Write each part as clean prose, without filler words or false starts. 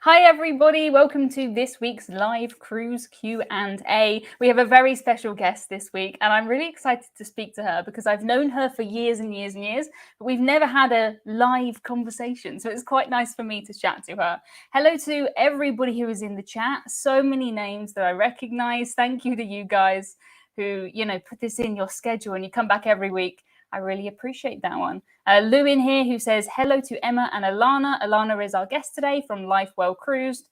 Hi everybody, welcome to this week's live cruise Q&A. We have a very special guest this week and I'm really excited to speak to her because I've known her for years and years and years, but we've never had a live conversation. So it's quite nice for me to chat to her. Hello to everybody who is in the chat. So many names that I recognize. Thank you to you guys who, put this in your schedule and you come back every week. I really appreciate that one. Lou in here who says, hello to Emma and Ilana. Ilana is our guest today from LifeWellCruised.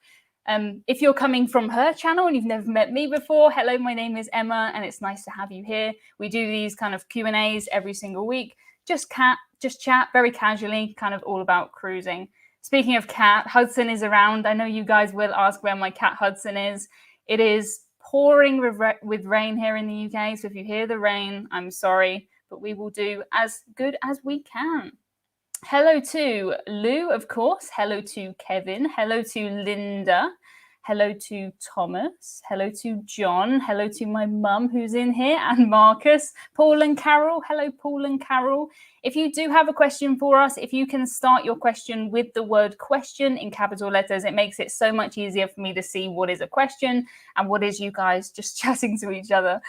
If you're coming from her channel and you've never met me before, hello, my name is Emma and it's nice to have you here. We do these kind of Q&As every single week. Just chat very casually, kind of all about cruising. Speaking of cat, Hudson is around. I know you guys will ask where my cat Hudson is. It is pouring with rain here in the UK. So if you hear the rain, I'm sorry, but we will do as good as we can. Hello to Lou, of course. Hello to Kevin. Hello to Linda. Hello to Thomas. Hello to John. Hello to my mum who's in here and Marcus. Paul and Carol. Hello, Paul and Carol. If you do have a question for us, if you can start your question with the word question in capital letters, it makes it so much easier for me to see what is a question and what is you guys just chatting to each other.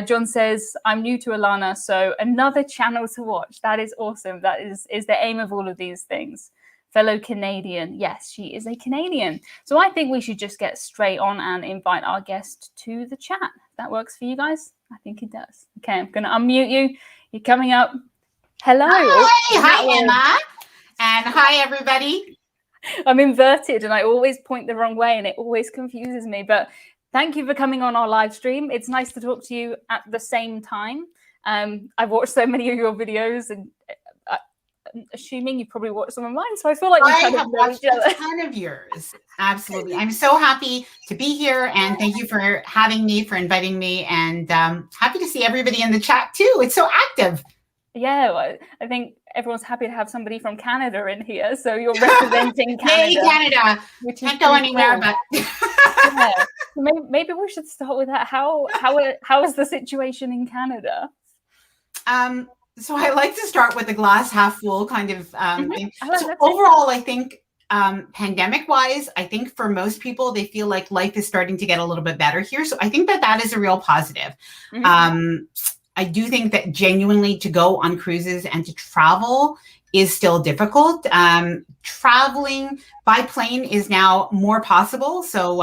John says, I'm new to Ilana, so another channel to watch. That is awesome. That is the aim of all of these things. Fellow Canadian. Yes, she is a Canadian. So I think we should just get straight on and invite our guest to the chat. If that works for you guys? I think it does. Okay, I'm going to unmute you. You're coming up. Hello. Hi, Emma. And hi, everybody. I'm inverted and I always point the wrong way and it always confuses me. But thank you for coming on our live stream. It's nice to talk to you at the same time. I've watched so many of your videos and assuming you probably watched some of mine, so I feel like we kind of know each other. A ton of yours. Absolutely. I'm so happy to be here and thank you for having me, for inviting me, and happy to see everybody in the chat too. It's so active. Yeah, well, I think everyone's happy to have somebody from Canada in here, so you're representing Canada. Yay, Canada. Which can't go anywhere, cool. But yeah. Maybe we should start with that. How is the situation in Canada? So I like to start with the glass half full kind of thing. So overall, I think pandemic-wise, I think for most people, they feel like life is starting to get a little bit better here. So I think that is a real positive. I do think that genuinely to go on cruises and to travel is still difficult. Traveling by plane is now more possible. So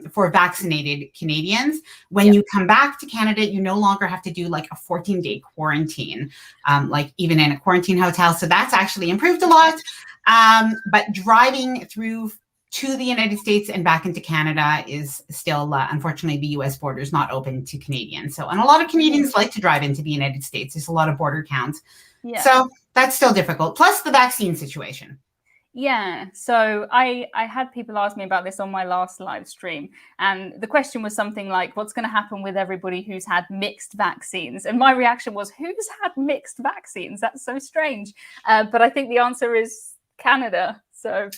for vaccinated Canadians, when you come back to Canada, you no longer have to do like a 14-day quarantine, like even in a quarantine hotel. So that's actually improved a lot. But driving through to the United States and back into Canada is still, unfortunately, the US border is not open to Canadians. So, and a lot of Canadians like to drive into the United States. There's a lot of border counts. Yeah. So that's still difficult. Plus the vaccine situation. Yeah, so I had people ask me about this on my last live stream. And the question was something like, what's going to happen with everybody who's had mixed vaccines? And my reaction was, who's had mixed vaccines? That's so strange. But I think the answer is Canada. So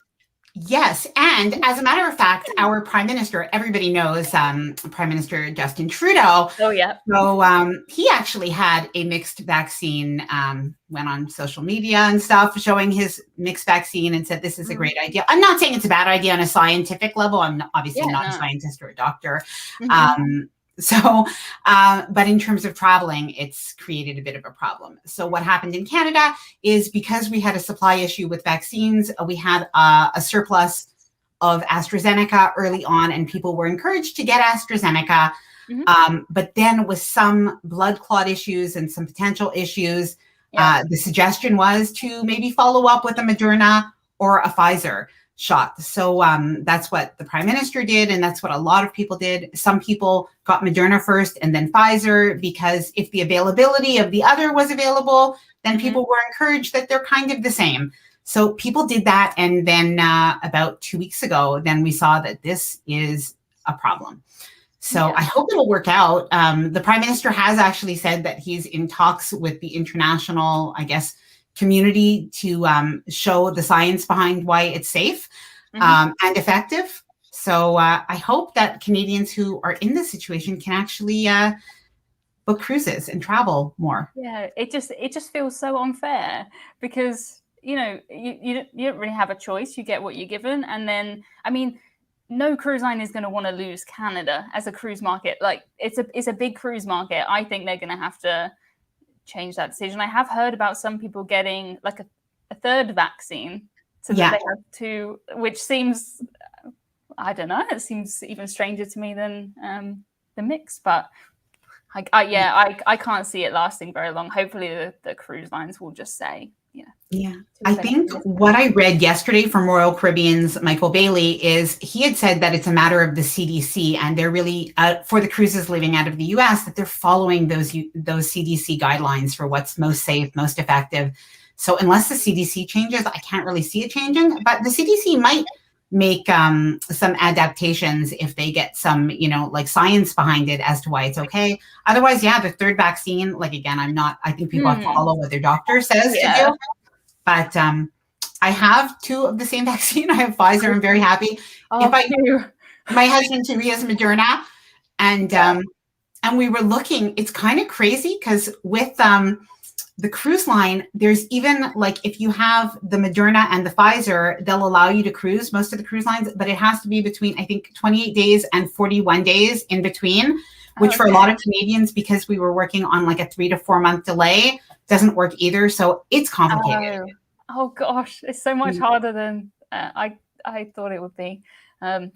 yes. And as a matter of fact, our prime minister, everybody knows Prime Minister Justin Trudeau. Oh, yeah. So he actually had a mixed vaccine, went on social media and stuff showing his mixed vaccine and said, this is a great idea. I'm not saying it's a bad idea on a scientific level. I'm obviously not a scientist or a doctor. But in terms of traveling, it's created a bit of a problem. So what happened in Canada is because we had a supply issue with vaccines, we had a surplus of AstraZeneca early on, and people were encouraged to get AstraZeneca. But then with some blood clot issues and some potential issues, the suggestion was to maybe follow up with a Moderna or a Pfizer shot. So that's what the prime minister did. And that's what a lot of people did. Some people got Moderna first and then Pfizer, because if the availability of the other was available, then people were encouraged that they're kind of the same. So people did that. And then about 2 weeks ago, then we saw that this is a problem. So I hope it'll work out. The prime minister has actually said that he's in talks with the international, I guess, community to show the science behind why it's safe and effective. So I hope that Canadians who are in this situation can actually book cruises and travel more. Yeah, it just feels so unfair because you know, you don't really have a choice. You get what you're given. And then, I mean, no cruise line is going to want to lose Canada as a cruise market. Like it's a big cruise market. I think they're going to have to change that decision. I have heard about some people getting like a third vaccine so that they have two, which seems, I don't know, it seems even stranger to me than the mix, but I can't see it lasting very long. Hopefully the cruise lines will just say, I think what I read yesterday from Royal Caribbean's Michael Bailey is he had said that it's a matter of the CDC, and they're really for the cruises leaving out of the US, that they're following those CDC guidelines for what's most safe, most effective. So unless the CDC changes, I can't really see it changing, but the CDC might make some adaptations if they get some, like science behind it as to why it's okay. Otherwise, the third vaccine, like, again, I think people have to follow what their doctor says to do. But I have 2 of the same vaccine. I have Pfizer. I'm very happy. My husband too, he has Moderna, and we were looking. It's kind of crazy because with the cruise line, there's even like if you have the Moderna and the Pfizer, they'll allow you to cruise most of the cruise lines, but it has to be between, I think, 28 days and 41 days in between, which for a lot of Canadians, because we were working on like a 3 to 4 month delay, doesn't work either. So it's complicated. Oh gosh, it's so much harder than I thought it would be.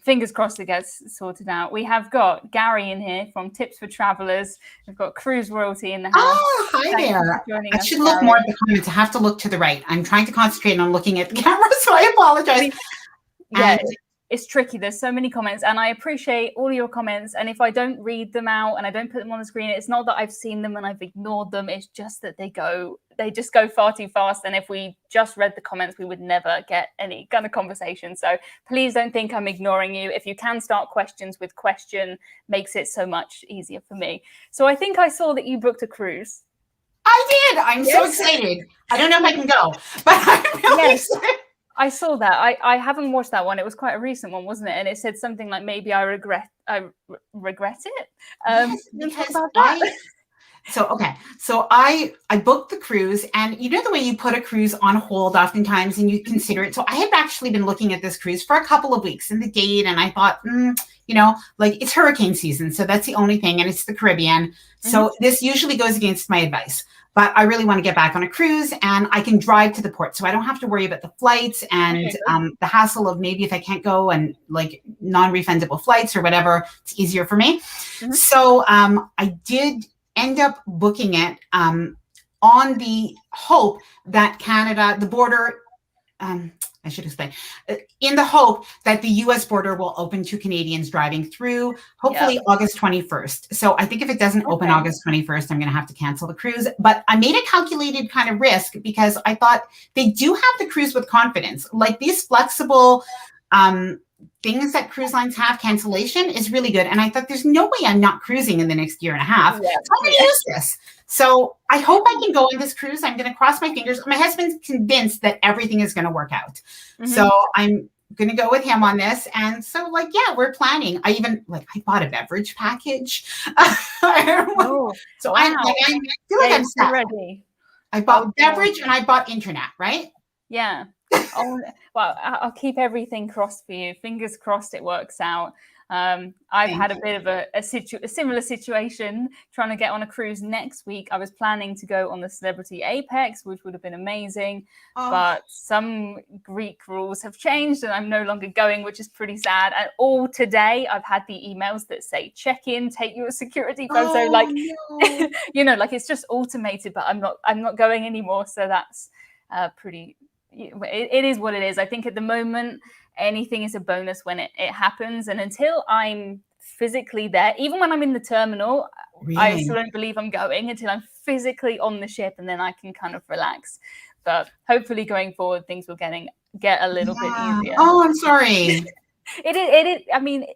Fingers crossed it gets sorted out. We have got Gary in here from Tips for Travelers. We've got Cruise Royalty in the house. Oh, hi there. I should look more at the comments. I have to look to the right. I'm trying to concentrate on looking at the camera, so I apologize. Yeah, it's tricky. There's so many comments, and I appreciate all your comments. And if I don't read them out and I don't put them on the screen, it's not that I've seen them and I've ignored them. It's just that they just go far too fast. And if we just read the comments, we would never get any kind of conversation. So please don't think I'm ignoring you. If you can start questions with question, makes it so much easier for me. So I think I saw that you booked a cruise. I did. I'm so excited. I don't know if I can go, but I'm really excited. I saw that. I haven't watched that one. It was quite a recent one, wasn't it? And it said something like, maybe I regret it. Because about that. So I booked the cruise, and you know the way you put a cruise on hold oftentimes and you consider it. So I had actually been looking at this cruise for a couple of weeks in the date, and I thought, like it's hurricane season. So that's the only thing. And it's the Caribbean. So this usually goes against my advice. But I really want to get back on a cruise, and I can drive to the port. So I don't have to worry about the flights and the hassle of maybe if I can't go and like non-refundable flights or whatever, it's easier for me. So I did end up booking it on the hope that Canada, the border, I should explain, in the hope that the US border will open to Canadians driving through, hopefully August 21st. So I think if it doesn't open August 21st, I'm going to have to cancel the cruise. But I made a calculated kind of risk because I thought they do have the cruise with confidence. Like these flexible things that cruise lines have, cancellation is really good. And I thought there's no way I'm not cruising in the next year and a half. So I'm going to use this. So I hope I can go on this cruise. I'm going to cross my fingers. My husband's convinced that everything is going to work out. So I'm going to go with him on this. And so we're planning. I bought a beverage package. So I feel like I'm set. Ready. I bought beverage and I bought internet, right? Yeah. Well, I'll keep everything crossed for you. Fingers crossed it works out. I've had a bit of a similar situation trying to get on a cruise next week. I was planning to go on the Celebrity Apex, which would have been amazing, but some Greek rules have changed and I'm no longer going, which is pretty sad. And all today I've had the emails that say check in, take your security photo, it's just automated, but I'm not going anymore. So that's pretty. It is what it is. I think at the moment anything is a bonus when it happens, and until I'm physically there, even when I'm in the terminal, I still don't believe I'm going until I'm physically on the ship, and then I can kind of relax. But hopefully going forward things will get a little bit easier. Oh, I'm sorry. It is. I mean,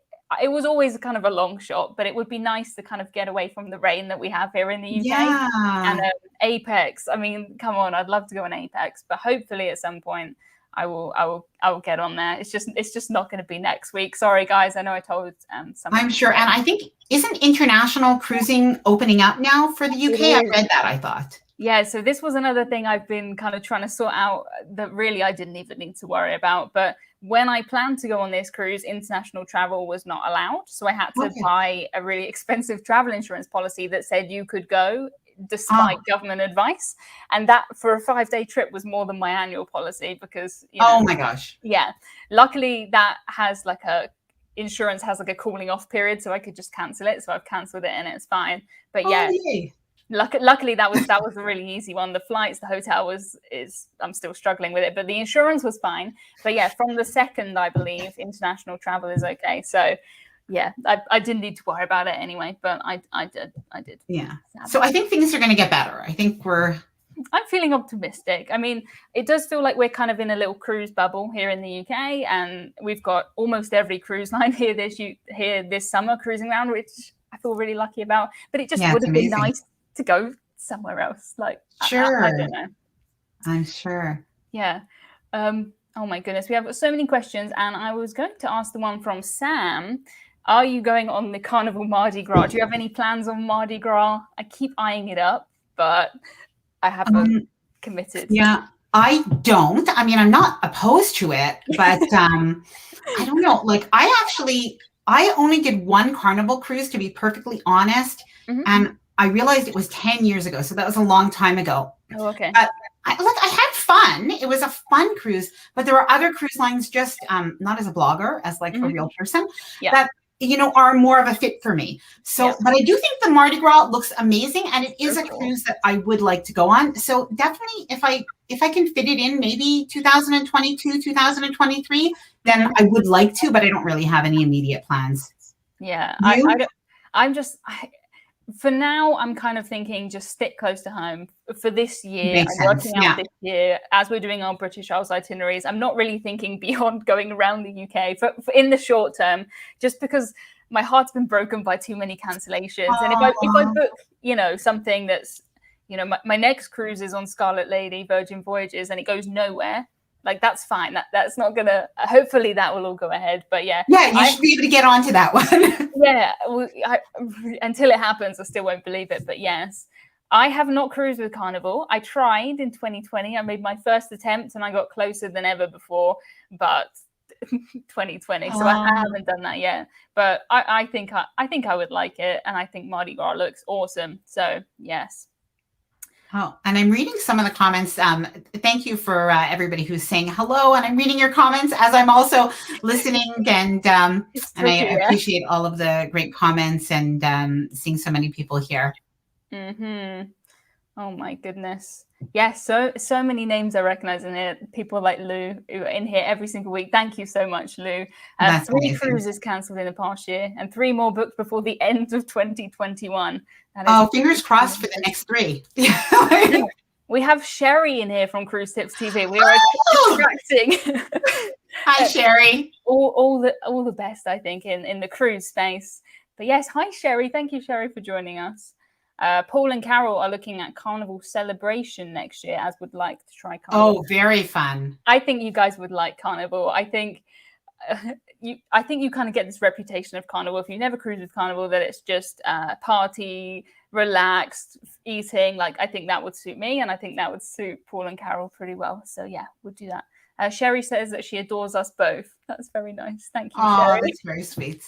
it was always kind of a long shot, but it would be nice to kind of get away from the rain that we have here in the UK. And Apex, I mean, come on, I'd love to go on Apex, but hopefully at some point I will get on there. It's just not going to be next week. Sorry guys, I know I told some. I'm sure, and I think isn't international cruising opening up now for the UK? I read that. I thought Yeah, so this was another thing I've been kind of trying to sort out that really I didn't even need to worry about. But when I planned to go on this cruise, international travel was not allowed. So I had to buy a really expensive travel insurance policy that said you could go despite government advice. And that for a 5-day trip was more than my annual policy because, oh my gosh. Yeah. Luckily, that has like insurance has like a cooling off period, so I could just cancel it. So I've canceled it and it's fine. But yeah. Luckily, that was a really easy one. The flights, the hotel I'm still struggling with it, but the insurance was fine. But yeah, from the second, I believe international travel is okay. So yeah, I didn't need to worry about it anyway, but I did. Yeah. So I think things are going to get better. I think I'm feeling optimistic. I mean, it does feel like we're kind of in a little cruise bubble here in the UK, and we've got almost every cruise line here this summer cruising around, which I feel really lucky about. But it just would have been nice to go somewhere else. Like, sure. I don't know. I'm sure. Yeah. Oh my goodness. We have so many questions, and I was going to ask the one from Sam. Are you going on the Carnival Mardi Gras? Do you have any plans on Mardi Gras? I keep eyeing it up, but I haven't committed. Yeah, I don't. I mean, I'm not opposed to it, but I don't know. Like, I only did one Carnival cruise, to be perfectly honest. And I realized it was 10 years ago. So that was a long time ago. Oh, okay. But I had fun. It was a fun cruise, but there were other cruise lines, just not as a blogger, as like a real person, that, are more of a fit for me. So, but I do think the Mardi Gras looks amazing, and it is a cruise that I would like to go on. So definitely, if I can fit it in, maybe 2022, 2023, then I would like to, but I don't really have any immediate plans. Yeah, for now, I'm kind of thinking just stick close to home for this year. I'm working out this year as we're doing our British Isles itineraries. I'm not really thinking beyond going around the UK for in the short term, just because my heart's been broken by too many cancellations. And if I book, something that's, my next cruise is on Scarlet Lady, Virgin Voyages, and it goes nowhere. Like, that's fine. That's not gonna. Hopefully, that will all go ahead. But yeah, you should be able to get onto that one. Yeah, until it happens, I still won't believe it. But yes, I have not cruised with Carnival. I tried in 2020. I made my first attempt, and I got closer than ever before. But 2020, so I haven't done that yet. But I think I would like it, and I think Mardi Gras looks awesome. So yes. Oh, and I'm reading some of the comments. Thank you for everybody who's saying hello. And I'm reading your comments as I'm also listening. And I appreciate all of the great comments and seeing so many people here. Oh my goodness. Yes, so many names I recognize in it. People like Lou who are in here every single week. Thank you so much, Lou. 3 cruises cancelled in the past year and 3 more booked before the end of 2021. Fingers crossed for the next 3. We have Sherry in here from Cruise Tips TV. We are attracting. Hi, Sherry. All the best, I think, in the cruise space. But yes, hi, Sherry. Thank you, Sherry, for joining us. Paul and Carol are looking at Carnival Celebration next year, as would like to try Carnival. Oh, very fun. I think you guys would like Carnival. I think you kind of get this reputation of Carnival, if you never cruise with Carnival, that it's just party, relaxed, eating. Like, I think that would suit me, and I think that would suit Paul and Carol pretty well. So yeah, we'll do that. Sherry says that she adores us both. That's very nice. Thank you, Sherry. That's very sweet.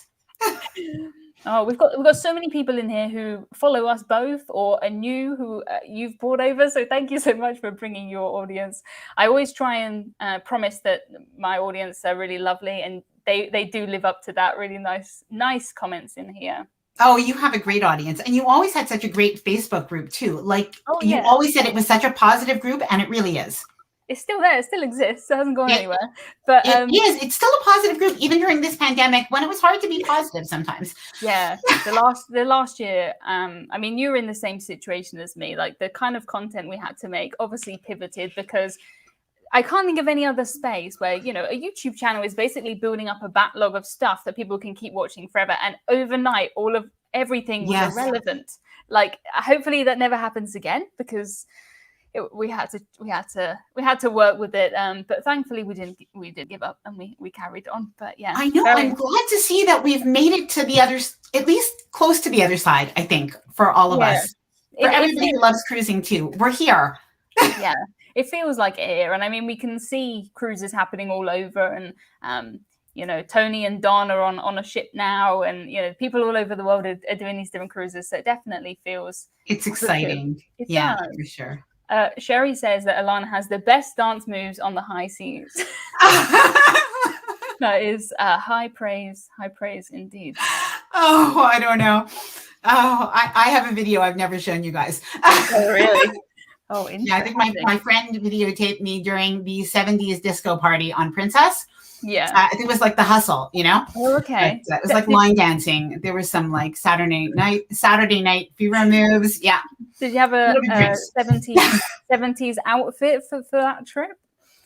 Oh, we've got so many people in here who follow us both or are new, who you've brought over. So thank you so much for bringing your audience. I always try and promise that my audience are really lovely, and they do live up to that. Really nice comments in here. Oh, you have a great audience, and you always had such a great Facebook group too. Like, you always said it was such a positive group, and it really is. It's still there. It still exists. It hasn't gone anywhere. But it is. It's still a positive group, even during this pandemic, when it was hard to be positive sometimes. Yeah. The last year, I mean, you were in the same situation as me. Like, the kind of content we had to make obviously pivoted, because I can't think of any other space where, a YouTube channel is basically building up a backlog of stuff that people can keep watching forever. And overnight, all of everything was irrelevant. Like, hopefully that never happens again, because we had to work with it, but thankfully we did give up, and we carried on. But yeah, I know. I'm glad to see that we've made it to the other, at least close to the other side, I think, for all of us. For everybody who loves cruising too, we're here. Yeah, it feels like it here. And I mean, we can see cruises happening all over, and you know, Tony and Don are on a ship now, and you know, people all over the world are doing these different cruises. So it definitely feels it's exciting. It yeah, does. for sure. Sherry says that Ilana has the best dance moves on the high seas. That is high praise indeed. Oh, I don't know. Oh, I have a video I've never shown you guys. Oh, really? Oh, yeah, I think my friend videotaped me during the 70s disco party on Princess. Yeah. I think it was like the hustle, you know? Oh, okay. But, it was like line dancing. There was some like Saturday night fever moves. Yeah. Did you have a 70s outfit for that trip?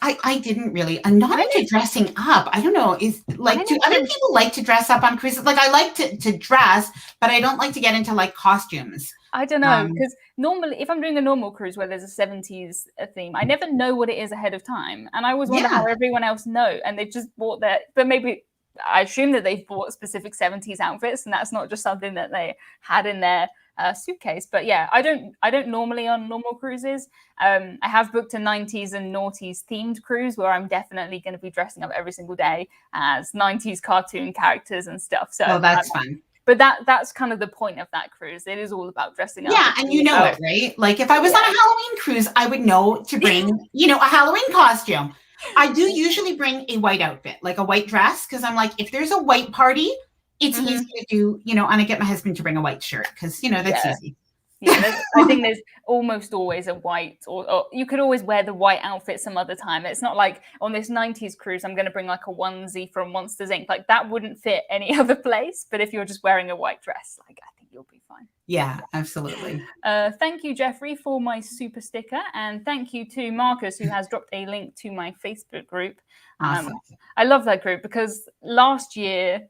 I didn't really. I'm not into dressing up. I don't know. Is like, do other people like to dress up on cruises? Like, I like to dress, but I don't like to get into like costumes. I don't know, because normally, if I'm doing a normal cruise where there's a 70s theme, I never know what it is ahead of time, and I always wonder how everyone else know, and they've just bought but maybe I assume that they've bought specific 70s outfits, and that's not just something that they had in their suitcase. But yeah, I don't normally on normal cruises. I have booked a 90s and noughties themed cruise where I'm definitely going to be dressing up every single day as 90s cartoon characters and stuff. So that's fun. But that's kind of the point of that cruise. It is all about dressing up. Yeah, and you know it, right? Like if I was on a Halloween cruise, I would know to bring, you know, a Halloween costume. I do usually bring a white outfit, like a white dress, because I'm like, if there's a white party, it's easy to do, you know, and I get my husband to bring a white shirt because, you know, that's easy. Yeah, I think there's almost always a white, or you could always wear the white outfit some other time. It's not like on this 90s cruise, I'm going to bring like a onesie from Monsters Inc. Like that wouldn't fit any other place. But if you're just wearing a white dress, like I think you'll be fine. Yeah, absolutely. Thank you, Jeffrey, for my super sticker. And thank you to Marcus, who has dropped a link to my Facebook group. Awesome. I love that group because last year,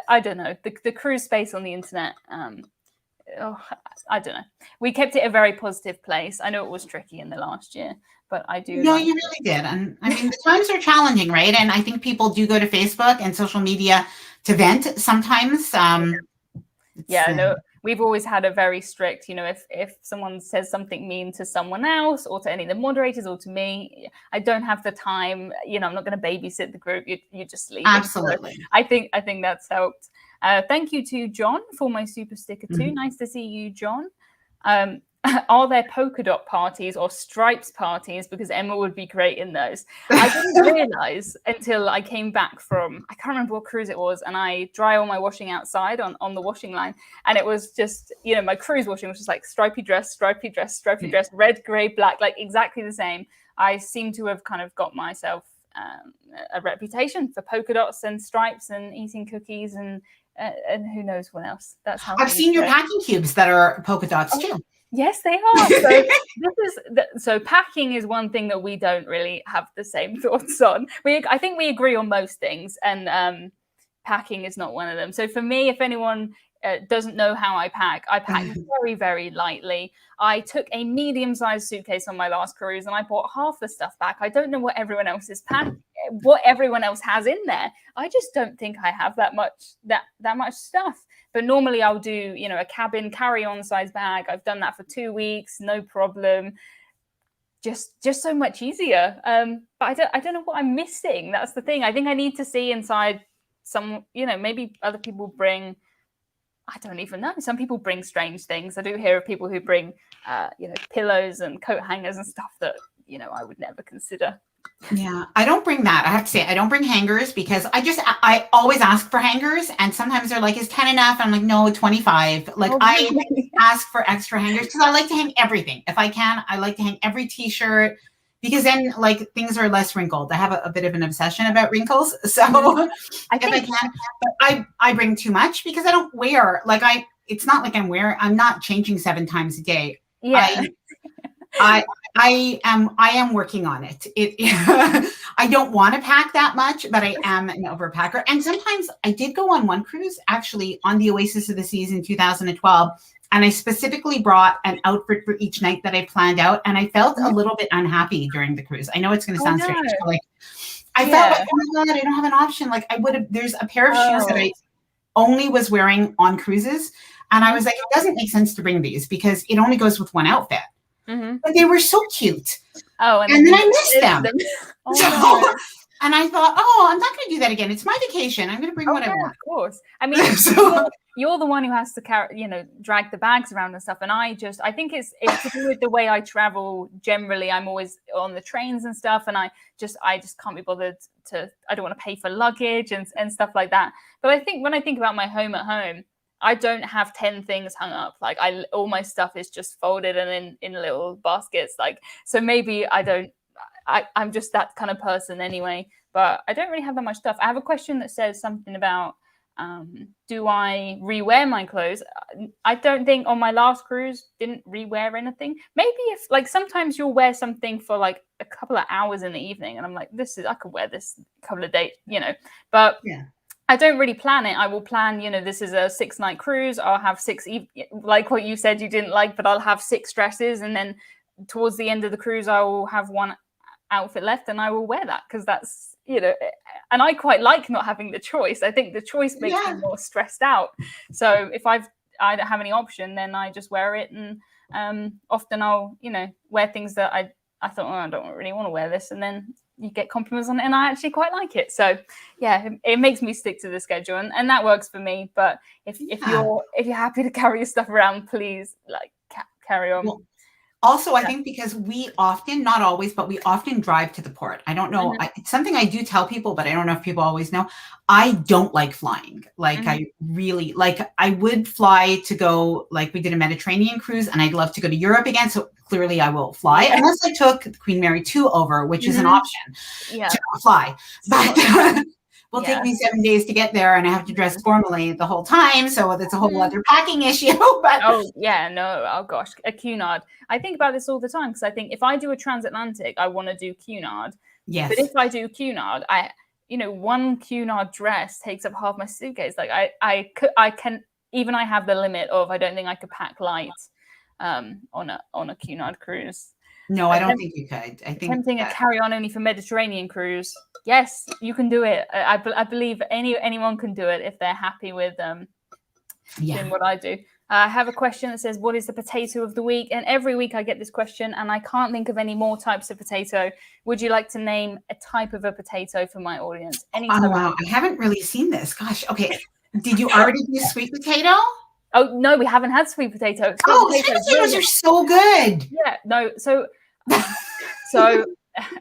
I don't know, the cruise space on the internet, I don't know. We kept it a very positive place. I know it was tricky in the last year, but I do. No, you really did. And I mean, the times are challenging, right? And I think people do go to Facebook and social media to vent sometimes. No, we've always had a very strict, you know, if someone says something mean to someone else or to any of the moderators or to me, I don't have the time, you know, I'm not going to babysit the group. You just leave. Absolutely. So I think that's helped. Thank you to John for my super sticker too. Nice to see you, John. Are there polka dot parties or stripes parties? Because Emma would be great in those. I didn't realize until I came back from, I can't remember what cruise it was, and I dry all my washing outside on the washing line. And it was just, you know, my cruise washing was just like stripy dress, red, gray, black, like exactly the same. I seem to have kind of got myself a reputation for polka dots and stripes and eating cookies and who knows what else. That's how I've seen your packing cubes that are polka dots too. Yes, they are. So packing is one thing that we don't really have the same thoughts on. I think we agree on most things, and packing is not one of them. So for me, if anyone doesn't know how I pack very, very lightly. I took a medium-sized suitcase on my last cruise, and I brought half the stuff back. I don't know what everyone else has in there. I just don't think I have that much stuff. But normally I'll do, you know, a cabin carry-on size bag. I've done that for 2 weeks, no problem. Just so much easier. But I don't know what I'm missing. That's the thing. I think I need to see inside some, you know, maybe other people bring, I don't even know. Some people bring strange things. I do hear of people who bring, you know, pillows and coat hangers and stuff that, you know, I would never consider. Yeah, I don't bring that. I have to say, I don't bring hangers because I always ask for hangers, and sometimes they're like, is 10 enough? I'm like, no, 25. Like, I ask for extra hangers because I like to hang everything. If I can, I like to hang every t-shirt because then like things are less wrinkled. I have a bit of an obsession about wrinkles. So if I can, but I bring too much because I don't wear, like it's not like I'm not changing 7 times a day. Yeah. I am working on it. I don't want to pack that much, but I am an overpacker. And sometimes I did go on one cruise, actually on the Oasis of the Seas in 2012. And I specifically brought an outfit for each night that I planned out. And I felt a little bit unhappy during the cruise. I know it's going to sound strange, but like I felt like, oh my God, I don't have an option. Like there's a pair of shoes that I only was wearing on cruises. And I was like, it doesn't make sense to bring these because it only goes with one outfit. But they were so cute. Oh, and then I missed them. Oh, no. And I thought, oh, I'm not going to do that again. It's my vacation. I'm going to bring what I want. Of course. I mean, you're the one who has to carry, drag the bags around and stuff. And I think it's to do with the way I travel. Generally, I'm always on the trains and stuff. And I just can't be bothered I don't want to pay for luggage and stuff like that. But I think when I think about my home at home, I don't have 10 things hung up. Like all my stuff is just folded and in little baskets. Like, so maybe I'm just that kind of person anyway, but I don't really have that much stuff. I have a question that says something about, do I rewear my clothes? I don't think on my last cruise, didn't rewear anything. Maybe if like sometimes you'll wear something for like a couple of hours in the evening and I'm like, I could wear this a couple of days, but I don't really plan it. I will plan, this is a 6-night cruise. I'll have like what you said you didn't like, but I'll have 6 dresses. And then towards the end of the cruise, I will have one outfit left and I will wear that because that's and I quite like not having the choice. I think the choice makes me more stressed out. So if I don't have any option, then I just wear it. And often I'll wear things that I thought, I don't really want to wear this, and then you get compliments on it and I actually quite like it. So it makes me stick to the schedule and that works for me. But if you're happy to carry your stuff around, please carry on. Well, also, I think because we often, not always, but we often drive to the port. I don't know. It's something I do tell people, but I don't know if people always know. I don't like flying. Like I really I would fly to go, like we did a Mediterranean cruise and I'd love to go to Europe again. So clearly I will fly unless I took the Queen Mary 2 over, which is an option to not fly. But will take me 7 days to get there and I have to dress formally the whole time. So that's a whole other packing issue. But oh gosh, a Cunard. I think about this all the time because I think if I do a transatlantic, I want to do Cunard. Yes. But if I do Cunard, one Cunard dress takes up half my suitcase. Like I can, even I have the limit of, I don't think I could pack light on a Cunard cruise. No, I don't think you could. I think attempting a carry-on only for Mediterranean cruise. Yes, you can do it. I believe anyone can do it if they're happy with doing what I do. I have a question that says, what is the potato of the week? And every week I get this question and I can't think of any more types of potato. Would you like to name a type of a potato for my audience? Wow, I haven't really seen this. Gosh, okay. Did you already do sweet potato? Oh, no, we haven't had sweet potatoes. Sweet potatoes are so good. Yeah, no, so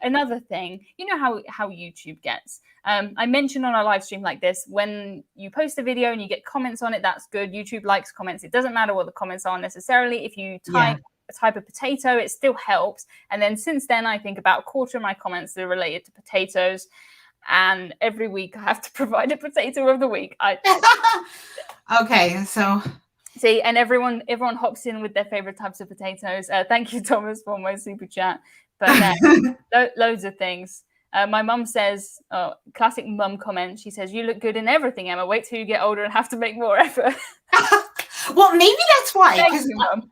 another thing, how YouTube gets. I mentioned on a live stream like this, when you post a video and you get comments on it, that's good. YouTube likes comments. It doesn't matter what the comments are necessarily. If you type a type of potato, it still helps. And then since then, I think about a quarter of my comments are related to potatoes. And every week I have to provide a potato of the week. Okay, so see, and everyone hops in with their favorite types of potatoes. Thank you, Thomas, for my super chat. But loads of things. My mum says, classic mum comment. She says, "You look good in everything, Emma. Wait till you get older and have to make more effort." Well, maybe that's why. Thank you, Mum.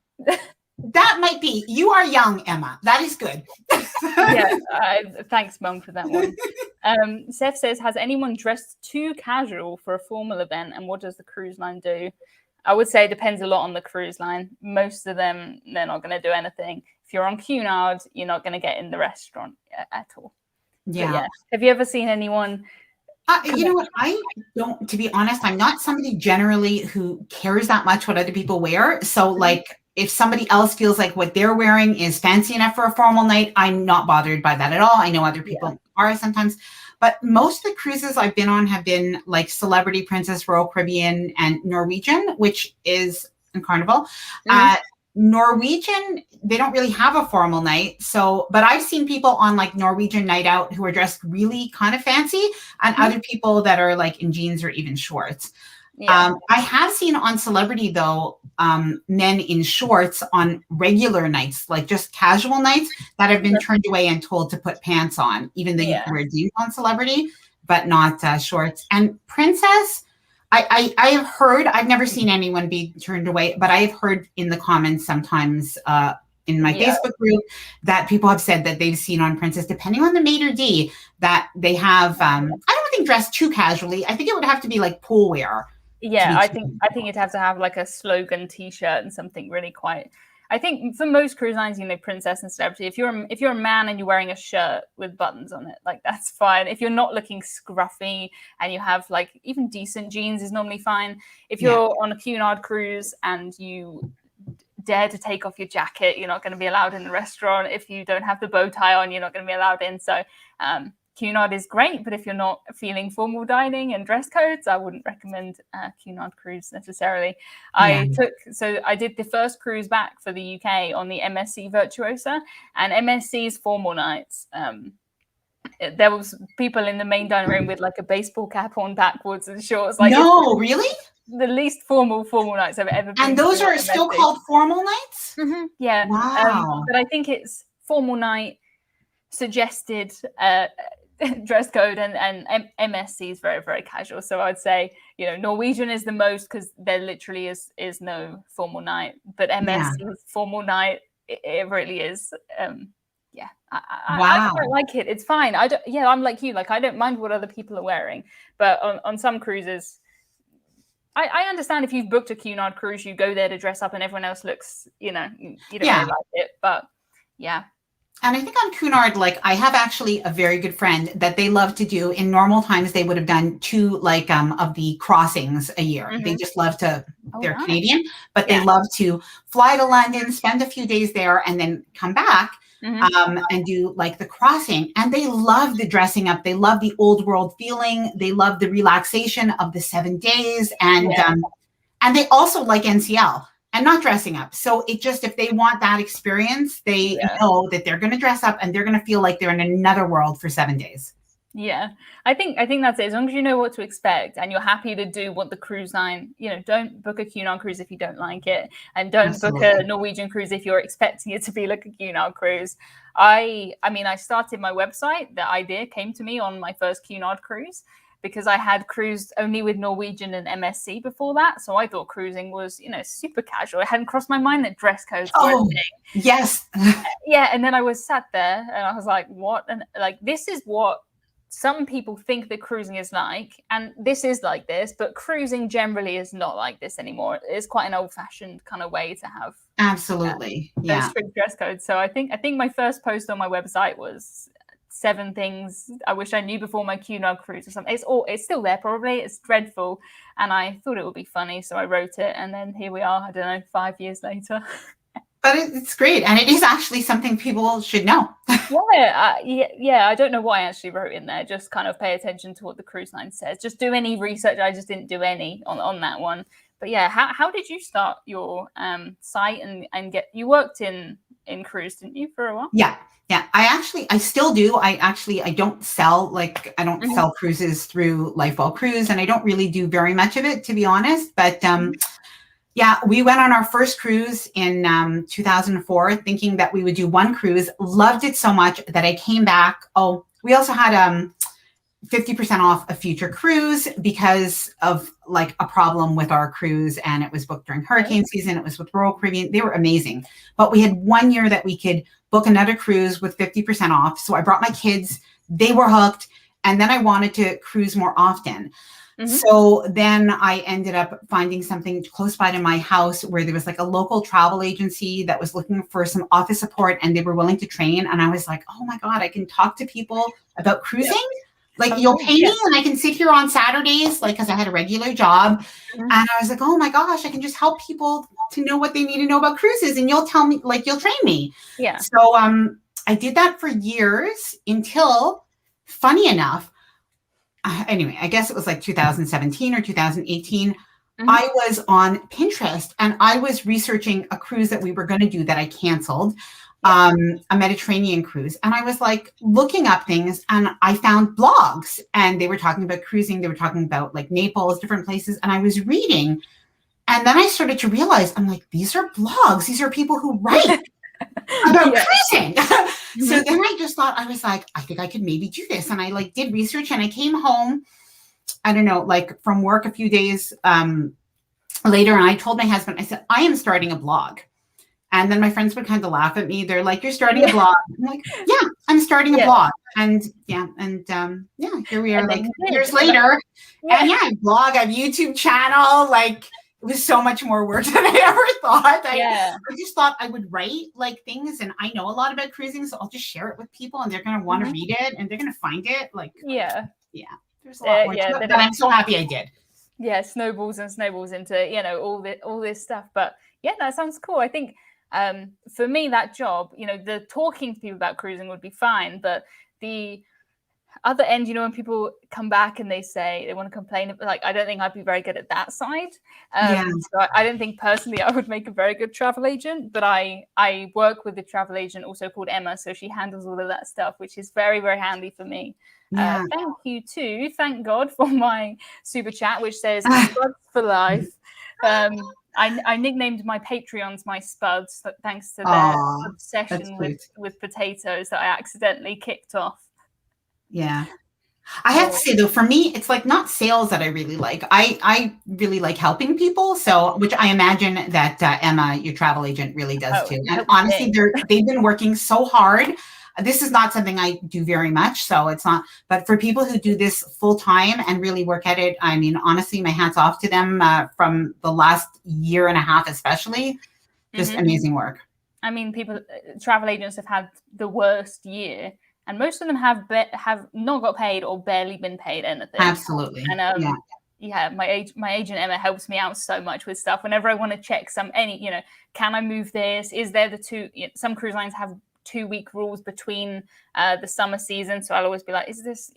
That might be. You are young, Emma. That is good. Thanks, Mum, for that one. Seth says, has anyone dressed too casual for a formal event, and what does the cruise line do? I would say it depends a lot on the cruise line. Most of them, they're not going to do anything. If you're on Cunard, you're not going to get in the restaurant at all. Yeah. Have you ever seen anyone? You know what? I don't, to be honest, I'm not somebody generally who cares that much what other people wear. So like if somebody else feels like what they're wearing is fancy enough for a formal night, I'm not bothered by that at all. I know other people are sometimes, but most of the cruises I've been on have been like Celebrity, Princess, Royal Caribbean, and Norwegian, which is in Carnival. Norwegian, they don't really have a formal night. So, but I've seen people on like Norwegian night out who are dressed really kind of fancy, and other people that are like in jeans or even shorts. I have seen on Celebrity though, men in shorts on regular nights, like just casual nights, that have been turned away and told to put pants on, even though you can wear jeans on Celebrity, but not shorts. And Princess, I have heard, I've never seen anyone be turned away, but I have heard in the comments sometimes in my Facebook group that people have said that they've seen on Princess, depending on the maitre d', that they have, I don't think dressed too casually. I think it would have to be like pool wear Yeah, be I too think comfortable. you'd have to have like a slogan T-shirt and something really quite. I think for most cruise lines, princess and celebrity. If you're a man and you're wearing a shirt with buttons on it, like that's fine. If you're not looking scruffy and you have like even decent jeans is normally fine. If you're on a Cunard cruise and you dare to take off your jacket, you're not going to be allowed in the restaurant. If you don't have the bow tie on, you're not going to be allowed in. So Cunard is great, but if you're not feeling formal dining and dress codes, I wouldn't recommend Cunard cruise necessarily. I did the first cruise back for the UK on the MSC Virtuosa, and MSC's formal nights. There was people in the main dining room with like a baseball cap on backwards and shorts. Like No, really? The least formal nights I've ever been. And those to are still called formal nights? Mm-hmm. Yeah. Wow. But I think it's formal night suggested dress code, and MSC is very, very casual. So I'd say, Norwegian is the most, because there literally is no formal night, but MSC's formal night, it really is. I quite like it. It's fine. I'm like you. Like, I don't mind what other people are wearing, but on some cruises, I understand if you've booked a Cunard cruise, you go there to dress up and everyone else looks, you don't really like it. But yeah. And I think on Cunard, like I have actually a very good friend that they love to do. In normal times, they would have done 2 of the crossings a year. Mm-hmm. They just love to, they're nice. Canadian, but they love to fly to London, spend a few days there, and then come back. Mm-hmm. And do like the crossing, and they love the dressing up. They love the old world feeling. They love the relaxation of the 7 days, and they also like NCL and not dressing up. So it just, if they want that experience, they know that they're going to dress up and they're going to feel like they're in another world for 7 days. Yeah, I think that's it. As long as you know what to expect and you're happy to do what the cruise line, don't book a Cunard cruise if you don't like it, and don't book a Norwegian cruise if you're expecting it to be like a Cunard cruise. I started my website. The idea came to me on my first Cunard cruise because I had cruised only with Norwegian and MSC before that. So I thought cruising was, super casual. It hadn't crossed my mind that dress codes were a thing. Yes. Yeah, and then I was sat there and I was like, what? And like, this is what some people think that cruising is like, and this is like this, but cruising generally is not like this anymore. It's quite an old-fashioned kind of way to have those strict dress codes. So I think my first post on my website was 7 things I wish I knew before my Cunard cruise or something. It's still there probably. It's dreadful, and I thought it would be funny, so I wrote it, and then here we are. I don't know, 5 years later. But it's great, and it is actually something people should know. Yeah. I don't know what I actually wrote in there. Just kind of pay attention to what the cruise line says. Just do any research. I just didn't do any on that one. But yeah, how did you start your site and get? You worked in cruise, didn't you, for a while? Yeah. I still do. I don't sell sell cruises through LifeWellCruised, and I don't really do very much of it, to be honest. But yeah, we went on our first cruise in 2004, thinking that we would do 1 cruise. Loved it so much that I came back. Oh, we also had 50% off a future cruise because of like a problem with our cruise, and it was booked during hurricane season. It was with Royal Caribbean. They were amazing. But we had 1 year that we could book another cruise with 50% off. So I brought my kids. They were hooked. And then I wanted to cruise more often. Mm-hmm. So then I ended up finding something close by to my house where there was like a local travel agency that was looking for some office support, and they were willing to train. And I was like, oh my God, I can talk to people about cruising. Yep. Like, you'll pay me and I can sit here on Saturdays, like, because I had a regular job. Mm-hmm. And I was like, oh my gosh, I can just help people to know what they need to know about cruises. And you'll tell me, like, you'll train me. Yeah. So I did that for years until, funny enough, anyway, I guess it was like 2017 or 2018. Mm-hmm. I was on Pinterest and I was researching a cruise that we were going to do that I canceled, a Mediterranean cruise. And I was like looking up things, and I found blogs, and they were talking about cruising. They were talking about like Naples, different places. And I was reading, and then I started to realize, I'm like, these are blogs. These are people who write about cruising. So then I just thought, I was like, I think I could maybe do this. And I like did research, and I came home, I don't know, like from work a few days later, and I told my husband, I said, I am starting a blog. And then my friends would kind of laugh at me. They're like, "You're starting a blog." I'm like, "Yeah, I'm starting a blog." And yeah, here we are, like years later. And yeah, I blog, I have YouTube channel. Like, it was so much more work than I ever thought. I just thought I would write like things, and I know a lot about cruising, so I'll just share it with people, and they're gonna want to read it, and they're gonna find it. Like, there's a lot more to it, but I'm so happy I did. Yeah, snowballs and snowballs into all this stuff. But yeah, that sounds cool. I think for me, that job, the talking to people about cruising would be fine, but the other end, when people come back and they say they want to complain, like, I don't think I'd be very good at that side. So I don't think personally I would make a very good travel agent, but I work with a travel agent also called Emma, so she handles all of that stuff, which is very, very handy for me. Thank you too. Thank God for my super chat, which says Spuds for life. I nicknamed my Patreons my Spuds, thanks to their obsession with potatoes that I accidentally kicked off. Yeah. I have to say though, for me, it's like not sales that I really like. I really like helping people. So, which I imagine that Emma, your travel agent, really does too. And honestly, they've been working so hard. This is not something I do very much, so it's not. But for people who do this full time and really work at it, I mean, honestly, my hats off to them from the last year and a half, especially. Just amazing work. I mean, travel agents have had the worst year. And most of them have not got paid or barely been paid anything. Absolutely. And my agent Emma helps me out so much with stuff. Whenever I want to check can I move this? Is there some cruise lines have 2-week rules between the summer season, so I'll always be like, is this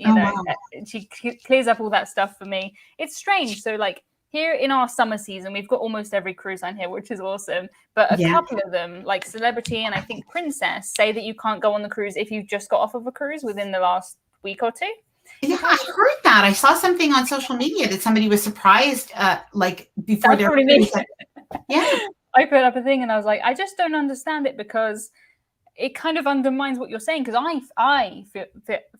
she clears up all that stuff for me. It's strange. So like, here in our summer season, we've got almost every cruise line here, which is awesome. But a couple of them, like Celebrity and I think Princess, say that you can't go on the cruise if you've just got off of a cruise within the last week or two. Yeah, I heard that. I saw something on social media that somebody was surprised, like before their cruise. I put up a thing and I was like, I just don't understand it, because it kind of undermines what you're saying, because I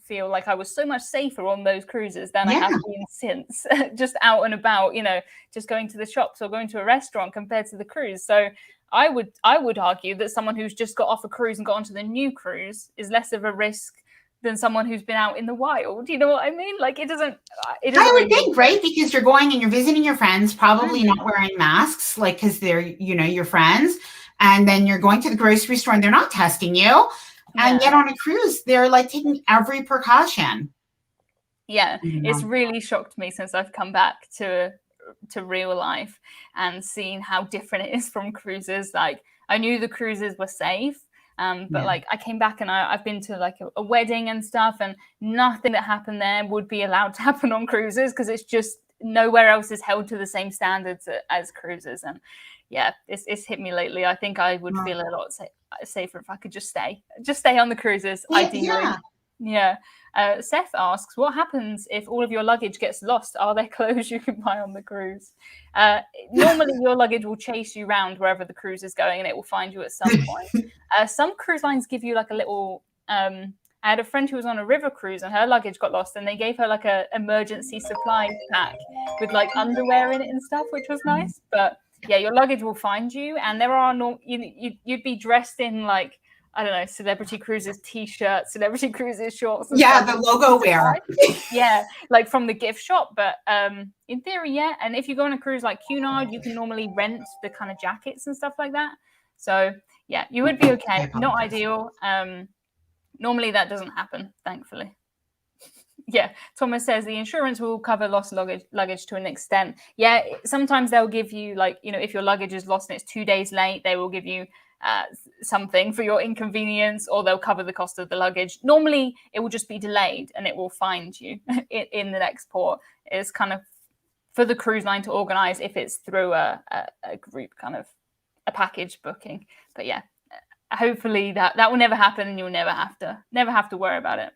feel like I was so much safer on those cruises than I have been since, just out and about, just going to the shops or going to a restaurant compared to the cruise. So I would argue that someone who's just got off a cruise and got onto the new cruise is less of a risk than someone who's been out in the wild. You know what I mean? Like, it doesn't I would think, right? Because you're going and you're visiting your friends, probably not wearing masks, like, because they're, your friends. And then you're going to the grocery store and they're not testing you. And yet on a cruise, they're like taking every precaution. Yeah, it's really shocked me since I've come back to real life and seen how different it is from cruises. Like, I knew the cruises were safe, but like, I came back and I've been to like a wedding and stuff, and nothing that happened there would be allowed to happen on cruises, because it's just nowhere else is held to the same standards as cruises. And yeah, it's hit me lately. I think I would feel a lot safer if I could just stay on the cruises, ideally. Seth asks, what happens if all of your luggage gets lost? Are there clothes you can buy on the cruise? Normally your luggage will chase you around wherever the cruise is going, and it will find you at some point. Some cruise lines give you like a little I had a friend who was on a river cruise and her luggage got lost, and they gave her like a emergency supply pack with like underwear in it and stuff, which was nice. But yeah, your luggage will find you, and there are you'd be dressed in like, I don't know, Celebrity Cruises t-shirts, Celebrity Cruises shorts. The logo wear. Like from the gift shop. But in theory, and if you go on a cruise like Cunard, you can normally rent the kind of jackets and stuff like that. So yeah, you would be okay. Not ideal. Normally that doesn't happen, thankfully. Yeah, Thomas says the insurance will cover lost luggage to an extent. Yeah, sometimes they'll give you, like, if your luggage is lost and it's 2 days late, they will give you something for your inconvenience, or they'll cover the cost of the luggage. Normally, it will just be delayed and it will find you in the next port. It's kind of for the cruise line to organize if it's through a group, kind of a package booking. But yeah, hopefully that will never happen, and you'll never have to worry about it.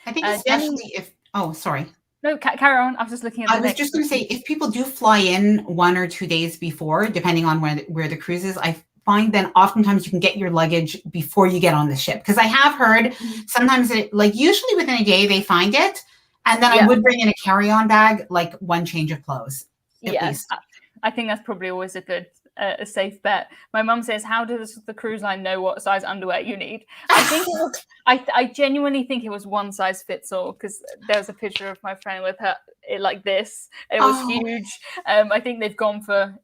I think especially if, sorry. No, carry on. I was just looking at I was just going to say, if people do fly in 1 or 2 days before, depending on where the cruise is, I find then oftentimes you can get your luggage before you get on the ship. Because I have heard sometimes usually within a day they find it. And then I would bring in a carry-on bag, like one change of clothes. At least. I think that's probably always a good a safe bet. My mum says, "How does the cruise line know what size underwear you need?" I think it was, I genuinely think it was one size fits all, because there was a picture of my friend with her it like this. It was huge. I think they've gone for,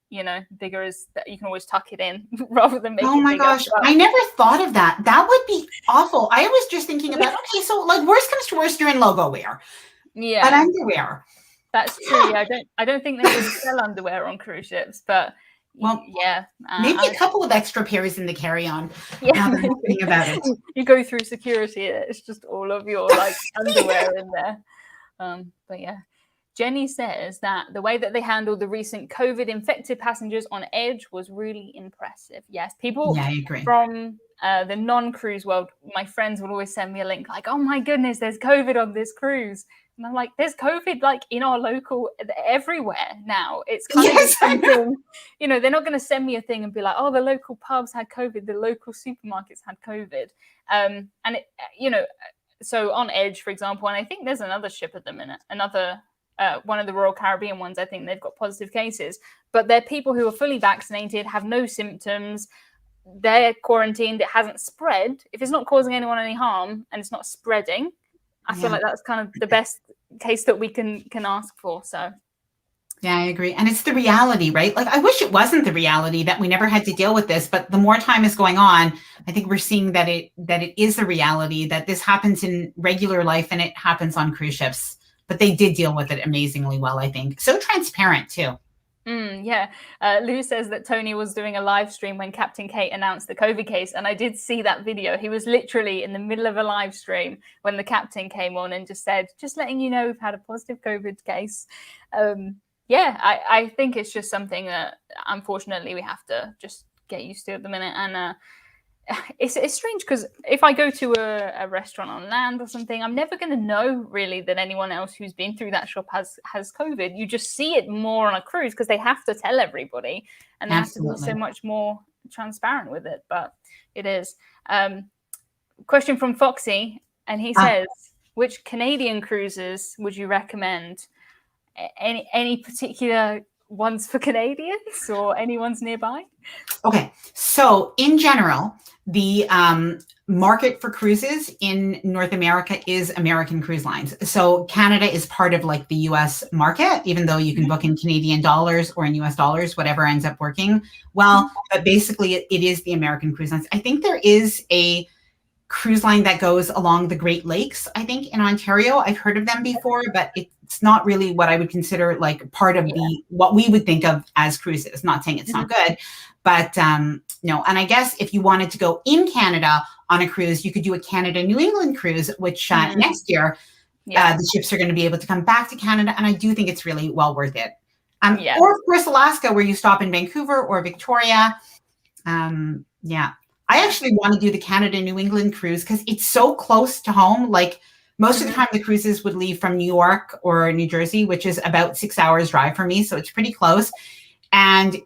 bigger is that you can always tuck it in rather than make it my bigger. gosh, I never thought of that. That would be awful. I was just thinking about, okay, so like worst comes to worst, you're in logo wear. Yeah, but underwear. That's true. Yeah, I don't think they really sell underwear on cruise ships, but yeah, maybe a couple of extra pairs in the carry-on. Yeah, thinking about it. You go through security, it's just all of your like underwear in there. But yeah, Jenny says that the way that they handled the recent COVID-infected passengers on Edge was really impressive. Yes, people from the non-cruise world, my friends would always send me a link like, "Oh my goodness, there's COVID on this cruise." And I'm like, there's COVID like in our local, everywhere now. It's kind of the same thing. They're not going to send me a thing and be like, "Oh, the local pubs had COVID, the local supermarkets had COVID." And it, so on Edge, for example, and I think there's another ship at the minute, another one of the Royal Caribbean ones, I think they've got positive cases, but they're people who are fully vaccinated, have no symptoms, they're quarantined, it hasn't spread. If it's not causing anyone any harm and it's not spreading, I feel like that's kind of the best case that we can ask for. So yeah, I agree. And it's the reality, right? Like, I wish it wasn't the reality that we never had to deal with this, but the more time is going on, I think we're seeing that it is the reality, that this happens in regular life and it happens on cruise ships. But they did deal with it amazingly well, I think. So transparent too. Yeah. Lou says that Tony was doing a live stream when Captain Kate announced the COVID case. And I did see that video. He was literally in the middle of a live stream when the captain came on and just said, "Just letting you know, we've had a positive COVID case." I think it's just something that unfortunately we have to just get used to at the minute. And it's strange because if I go to a restaurant on land or something, I'm never going to know really that anyone else who's been through that shop has COVID. You just see it more on a cruise because they have to tell everybody and they have to be so much more transparent with it. But it is. Question from Foxy, and he says, which Canadian cruises would you recommend? Any particular ones for Canadians or any ones nearby? Okay, so in general, the market for cruises in North America is American Cruise Lines. So Canada is part of like the US market, even though you can book in Canadian dollars or in US dollars, whatever ends up working well. But basically, it is the American Cruise Lines. I think there is a cruise line that goes along the Great Lakes, I think in Ontario. I've heard of them before, but it's not really what I would consider like part of what we would think of as cruises. Not saying it's not good, but no. And I guess if you wanted to go in Canada on a cruise, you could do a Canada New England cruise, which next year the ships are going to be able to come back to Canada. And I do think it's really well worth it. Or of course, Alaska, where you stop in Vancouver or Victoria. I actually want to do the Canada New England cruise because it's so close to home. Like most of the time the cruises would leave from New York or New Jersey, which is about 6 hours drive for me. So it's pretty close. And,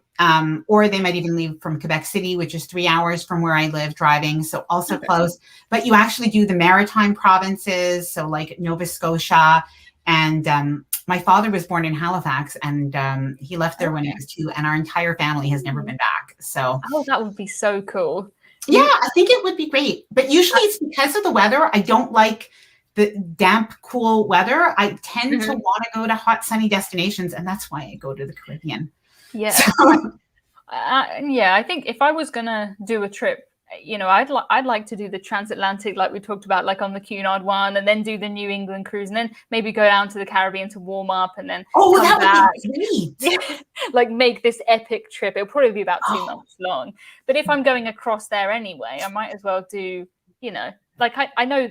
or they might even leave from Quebec City, which is 3 hours from where I live driving. So also close, but you actually do the maritime provinces. So like Nova Scotia, and my father was born in Halifax, and he left there when he was 2, and our entire family has never been back. So that would be so cool. Yeah, I think it would be great. But usually it's because of the weather. I don't like the damp, cool weather. I tend to want to go to hot, sunny destinations, and that's why I go to the Caribbean. Yeah. So, I think if I was going to do a trip, I'd like to do the transatlantic, like we talked about, like on the Cunard one, and then do the New England cruise, and then maybe go down to the Caribbean to warm up, and then come back. Would be great. Like make this epic trip. It'll probably be about 2 months long. But if I'm going across there anyway, I might as well do, like I know,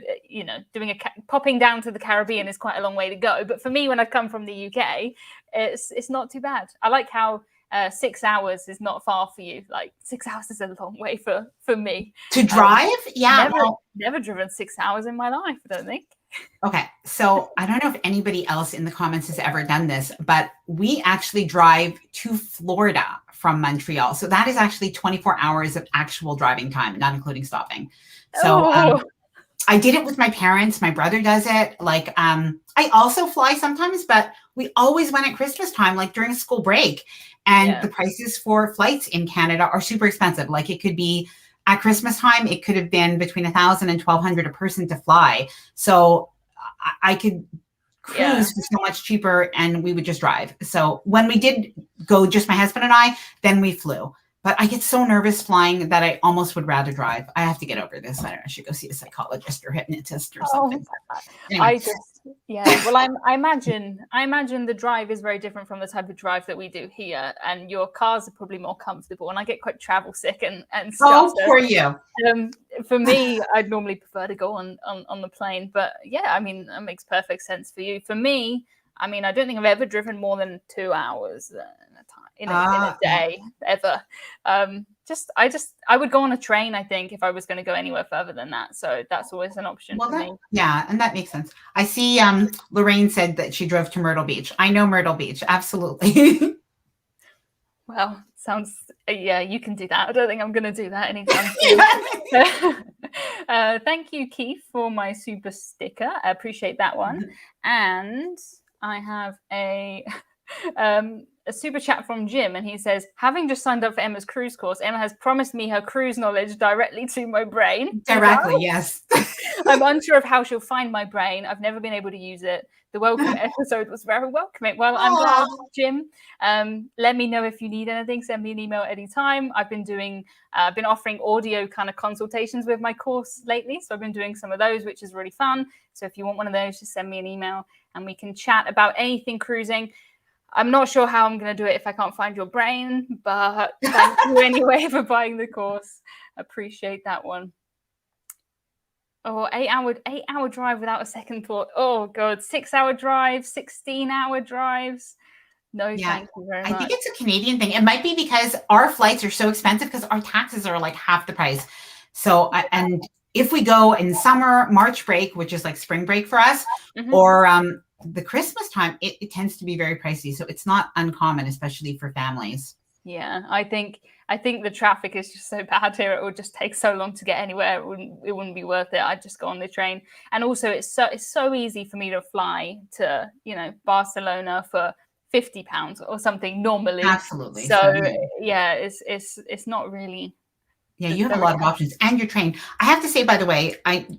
doing popping down to the Caribbean is quite a long way to go. But for me, when I come from the UK, it's not too bad. I like how 6 hours is not far for you. Like 6 hours is a long way for me to drive. Never driven 6 hours in my life, I don't think. Okay, so I don't know if anybody else in the comments has ever done this, but we actually drive to Florida from Montreal. So that is actually 24 hours of actual driving time, not including stopping. So I did it with my parents. My brother does it. Like, I also fly sometimes, but we always went at Christmas time, like during school break. And the prices for flights in Canada are super expensive. Like it could be at Christmas time, it could have been between $1,000 and $1,200 a person to fly. So I could cruise for so much cheaper and we would just drive. So when we did go, just my husband and I, then we flew. But I get so nervous flying that I almost would rather drive. I have to get over this. I should go see a psychologist or hypnotist or something. Anyway. Well, I imagine the drive is very different from the type of drive that we do here, and your cars are probably more comfortable. And I get quite travel sick and stuff. Oh, for you. For me, I'd normally prefer to go on the plane. But yeah, I mean, that makes perfect sense for you. For me, I mean, I don't think I've ever driven more than 2 hours in a day ever. I would go on a train, I think, if I was going to go anywhere further than that. So that's always an option for me. Yeah, and that makes sense. I see Lorraine said that she drove to Myrtle Beach. I know Myrtle Beach, absolutely. Well, you can do that. I don't think I'm going to do that anytime soon. Thank you, Keith, for my super sticker. I appreciate that one. And I have a super chat from Jim, and he says, having just signed up for Emma's cruise course, Emma has promised me her cruise knowledge directly to my brain. Directly, yes. I'm unsure of how she'll find my brain. I've never been able to use it. The welcome episode was very welcoming. Well, I'm glad, Jim. Let me know if you need anything. Send me an email anytime. I've been offering audio kind of consultations with my course lately. So I've been doing some of those, which is really fun. So if you want one of those, just send me an email and we can chat about anything cruising. I'm not sure how I'm going to do it if I can't find your brain, but thank you anyway for buying the course. Appreciate that one. Oh, 8-hour drive without a second thought. Oh God, 6-hour drive, 16-hour drives. No, thank you very much. I think it's a Canadian thing. It might be because our flights are so expensive because our taxes are like half the price. So, and if we go in summer, March break, which is like spring break for us, or the Christmas time, it tends to be very pricey. So it's not uncommon, especially for families. Yeah, I think the traffic is just so bad here. It would just take so long to get anywhere. It wouldn't be worth it. I'd just go on the train. And also, it's so easy for me to fly to Barcelona for £50 or something normally. Absolutely. So yeah, it's not really. Yeah, you have a lot of options, and you're trained. I have to say, by the way,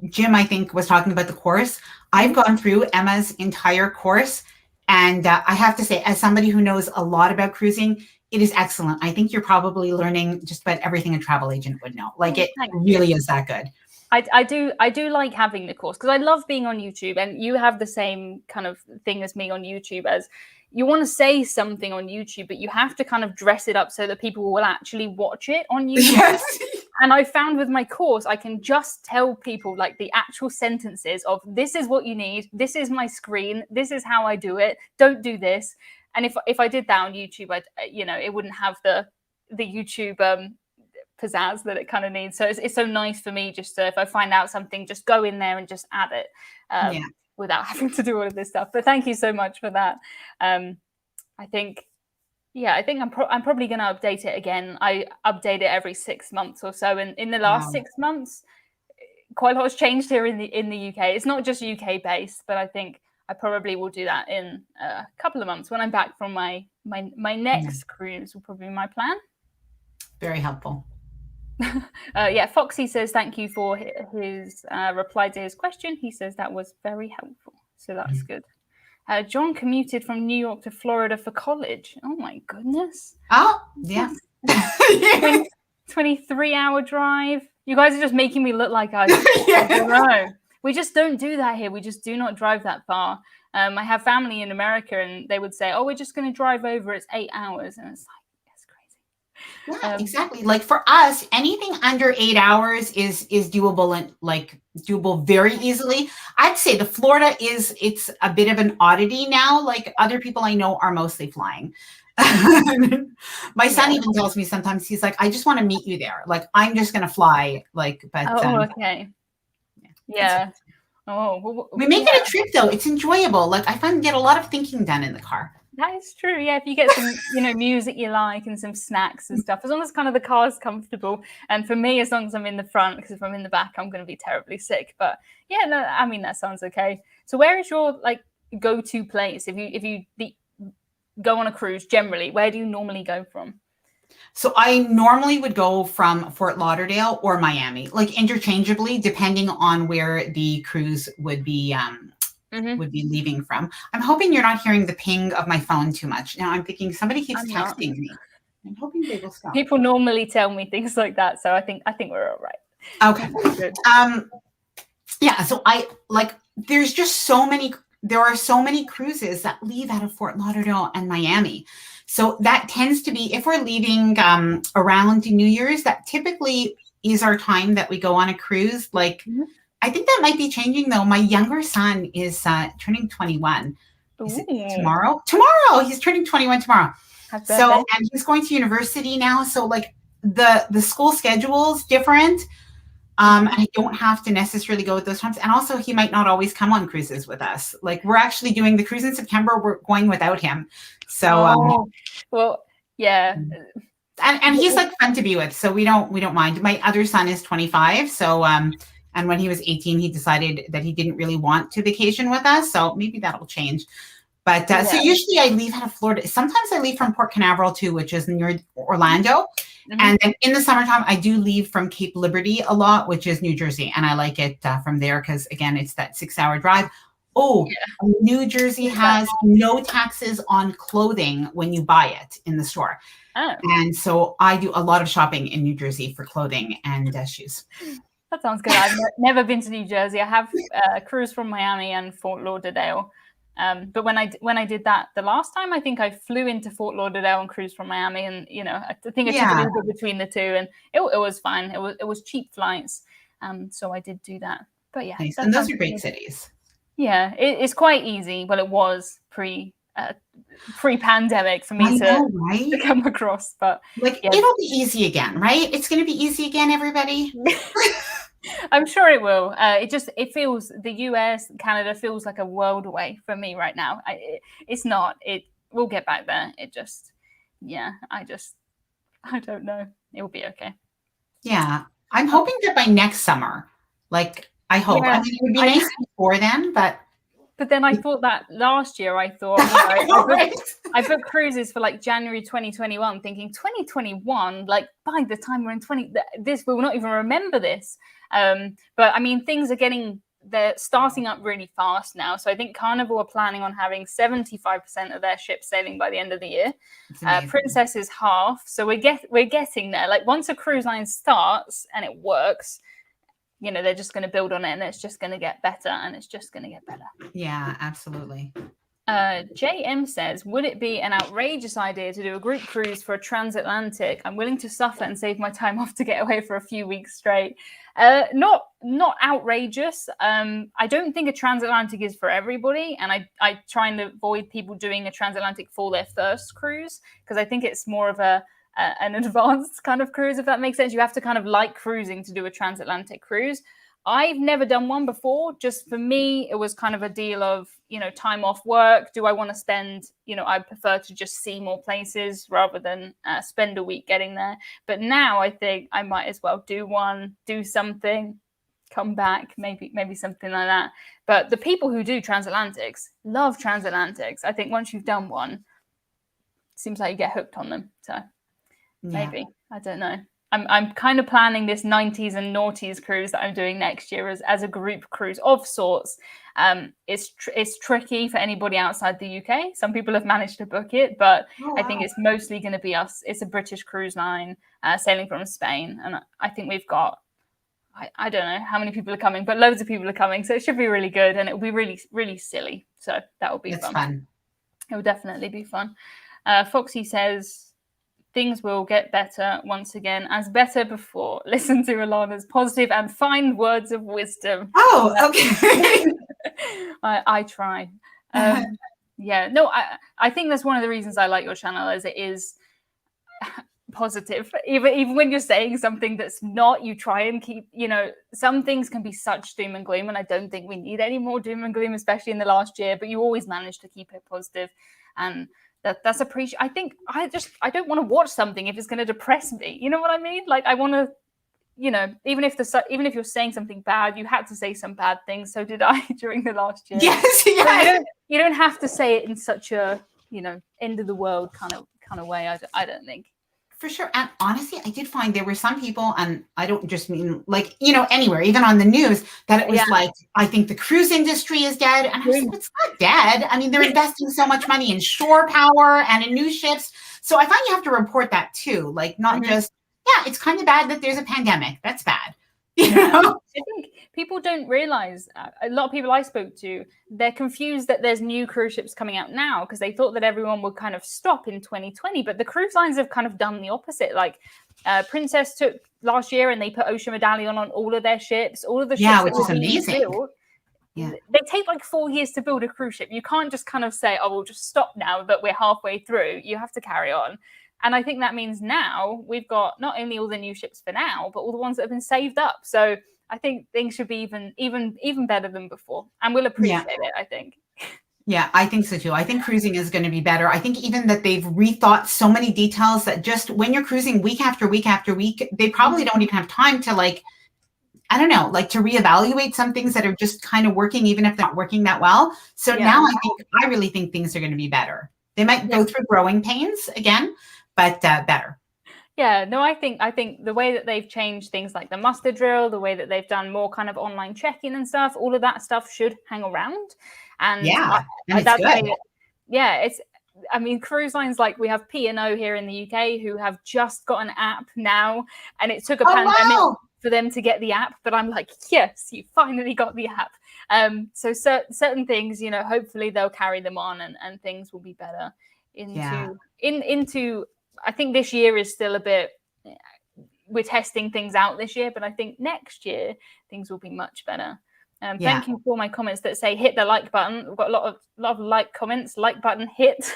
Jim, I think, was talking about the course. I've gone through Emma's entire course, and I have to say, as somebody who knows a lot about cruising, it is excellent. I think you're probably learning just about everything a travel agent would know. Like, it really is that good. I do like having the course because I love being on YouTube, and you have the same kind of thing as me on YouTube. As you want to say something on YouTube, but you have to kind of dress it up so that people will actually watch it on YouTube. Yes. And I found with my course, I can just tell people like the actual sentences of this is what you need. This is my screen. This is how I do it. Don't do this. And if I did that on YouTube, it wouldn't have the YouTube pizzazz that it kind of needs. So it's so nice for me just to, if I find out something, just go in there and just add it without having to do all of this stuff. But thank you so much for that. I think I'm probably going to update it again. I update it every 6 months or so. And in the last 6 months, quite a lot has changed here in the UK. It's not just UK based, but I think I probably will do that in a couple of months when I'm back from my next cruise. Will probably be my plan. Very helpful. Foxy says thank you for his reply to his question. He says that was very helpful. So that's good. John commuted from New York to Florida for college. Oh my goodness. Oh, yeah. 23-hour drive. You guys are just making me look like I don't know. We just don't do that here. We just do not drive that far. I have family in America and they would say, oh, we're just going to drive over. It's 8 hours. And it's like, that's crazy. Yeah, exactly. Like for us, anything under 8 hours is doable and like doable very easily. I'd say the Florida it's a bit of an oddity now. Like other people I know are mostly flying. My son even tells me sometimes, he's like, I just want to meet you there. Like, I'm just going to fly. Like, but okay. Yeah. Oh, we make it a trip though. It's enjoyable. Like I find get a lot of thinking done in the car. That is true. Yeah, if you get some, music you like and some snacks and stuff, as long as kind of the car's comfortable. And for me, as long as I'm in the front, because if I'm in the back, I'm going to be terribly sick. But yeah, no, I mean that sounds okay. So where is your go-to place if you go on a cruise? Generally, where do you normally go from? So I normally would go from Fort Lauderdale or Miami, like interchangeably, depending on where the cruise would be leaving from. I'm hoping you're not hearing the ping of my phone too much. Now I'm thinking somebody keeps texting me. I'm hoping they will stop. People normally tell me things like that, so I think we're all right. Okay. Yeah. So there's just there are so many cruises that leave out of Fort Lauderdale and Miami. So that tends to be, if we're leaving around New Year's, that typically is our time that we go on a cruise. I think that might be changing though. My younger son is turning 21. Is it tomorrow? Tomorrow. He's turning 21 tomorrow. And he's going to university now. So the school schedule is different. And I don't have to necessarily go at those times. And also he might not always come on cruises with us. We're actually doing the cruise in September. We're going without him. So, well, yeah. And he's fun to be with. So we don't mind. My other son is 25. So, and when he was 18, he decided that he didn't really want to vacation with us. So maybe that'll change. But so usually I leave out of Florida. Sometimes I leave from Port Canaveral too, which is near Orlando. And then in the summertime, I do leave from Cape Liberty a lot, which is New Jersey. And I like it from there because, again, it's that 6-hour drive. New Jersey has no taxes on clothing when you buy it in the store. Oh. And so I do a lot of shopping in New Jersey for clothing and shoes. That sounds good. I've never been to New Jersey. I have cruised from Miami and Fort Lauderdale. But when I did that the last time, I think I flew into Fort Lauderdale and cruised from Miami, and I think I took a little bit between the two, and it was fine. It was cheap flights, so I did do that. But yeah, nice. And those are great cities. Yeah, it's quite easy. Well, it was pre-pandemic for me to come across, but it'll be easy again, right? It's going to be easy again, everybody. I'm sure it will. It feels, the US, Canada feels like a world away for me right now. It's not. We'll get back there. I don't know. It will be okay. Yeah, I'm hoping that by next summer, I hope. I mean, it would be nice before then, but then I thought that last year, I booked cruises for January 2021, thinking 2021, by the time we're in this, we will not even remember this. But I mean, they're starting up really fast now. So I think Carnival are planning on having 75% of their ships sailing by the end of the year. Princess is half. So we're getting there. Once a cruise line starts and it works, they're just going to build on it, and it's just going to get better, and it's just going to get better. Yeah, absolutely. JM says, would it be an outrageous idea to do a group cruise for a transatlantic? I'm willing to suffer and save my time off to get away for a few weeks straight. Not outrageous. I don't think a transatlantic is for everybody, and I try and avoid people doing a transatlantic for their first cruise, because I think it's more of an advanced kind of cruise, if that makes sense. You have to kind of like cruising to do a transatlantic cruise. I've never done one before. Just for me, it was kind of a deal of, time off work. Do I want to spend, I prefer to just see more places rather than spend a week getting there. But now I think I might as well do something, come back, maybe something like that. But the people who do transatlantics love transatlantics. I think once you've done one, it seems like you get hooked on them. So maybe, I don't know. I'm kind of planning this 90s and noughties cruise that I'm doing next year as a group cruise of sorts. It's tricky for anybody outside the UK. Some people have managed to book it, but I think it's mostly going to be us. It's a British cruise line sailing from Spain, and I think we've got, I don't know how many people are coming, but loads of people are coming, so it should be really good, and it will be really, really silly. So that will be fun. It will definitely be fun. Foxy says, things will get better once again, as better before. Listen to Ilana's positive and find words of wisdom. Oh, okay. I try. I think that's one of the reasons I like your channel, is it is positive. Even when you're saying something that's not, you try and keep, some things can be such doom and gloom, and I don't think we need any more doom and gloom, especially in the last year, but you always manage to keep it positive. And that's appreciated. I think I don't want to watch something if it's going to depress me. You know what I mean? Like I want to, even if you're saying something bad, you had to say some bad things. So did I during the last year. Yes, So yes. you don't have to say it in such a end of the world kind of way. I don't think. For sure. And honestly, I did find there were some people, and I don't just mean like, anywhere, even on the news, that it was like, I think the cruise industry is dead. And I was like, it's not dead. I mean, they're investing so much money in shore power and in new ships. So I find you have to report that too. Like not just, it's kind of bad that there's a pandemic. That's bad. I think people don't realize, a lot of people I spoke to, they're confused that there's new cruise ships coming out now because they thought that everyone would kind of stop in 2020. But the cruise lines have kind of done the opposite. Like Princess took last year and they put Ocean Medallion on all of their ships. All of the ships which is amazing. Built, they take like 4 years to build a cruise ship. You can't just kind of say, oh, we'll just stop now that we're halfway through. You have to carry on. And I think that means now we've got not only all the new ships for now, but all the ones that have been saved up. So I think things should be even better than before. And we'll appreciate it, I think. Yeah, I think so too. I think cruising is going to be better. I think even that they've rethought so many details that just when you're cruising week after week after week, they probably don't even have time to to reevaluate some things that are just kind of working, even if they're not working that well. So now I really think things are going to be better. They might go through growing pains again, but better. Yeah, no, I think the way that they've changed things like the muster drill, the way that they've done more kind of online check-in and stuff, all of that stuff should hang around. And that's good. I mean, cruise lines like we have P&O here in the UK who have just got an app now, and it took a pandemic for them to get the app. But I'm like, yes, you finally got the app. So certain things, hopefully they'll carry them on and things will be better into. I think this year is still a bit, we're testing things out this year, but I think next year things will be much better. Thank you for my comments that say hit the like button. We've got a lot of like comments, like button hit.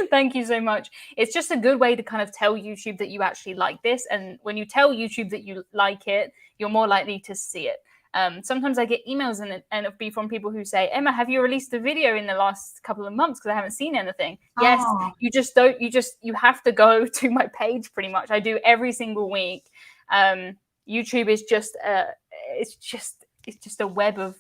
Thank you so much. It's just a good way to kind of tell YouTube that you actually like this. And when you tell YouTube that you like it, you're more likely to see it. Sometimes I get emails and it'll be from people who say, Emma, have you released a video in the last couple of months? Because I haven't seen anything. Yes, you have to go to my page pretty much. I do every single week. YouTube is just it's just a web of,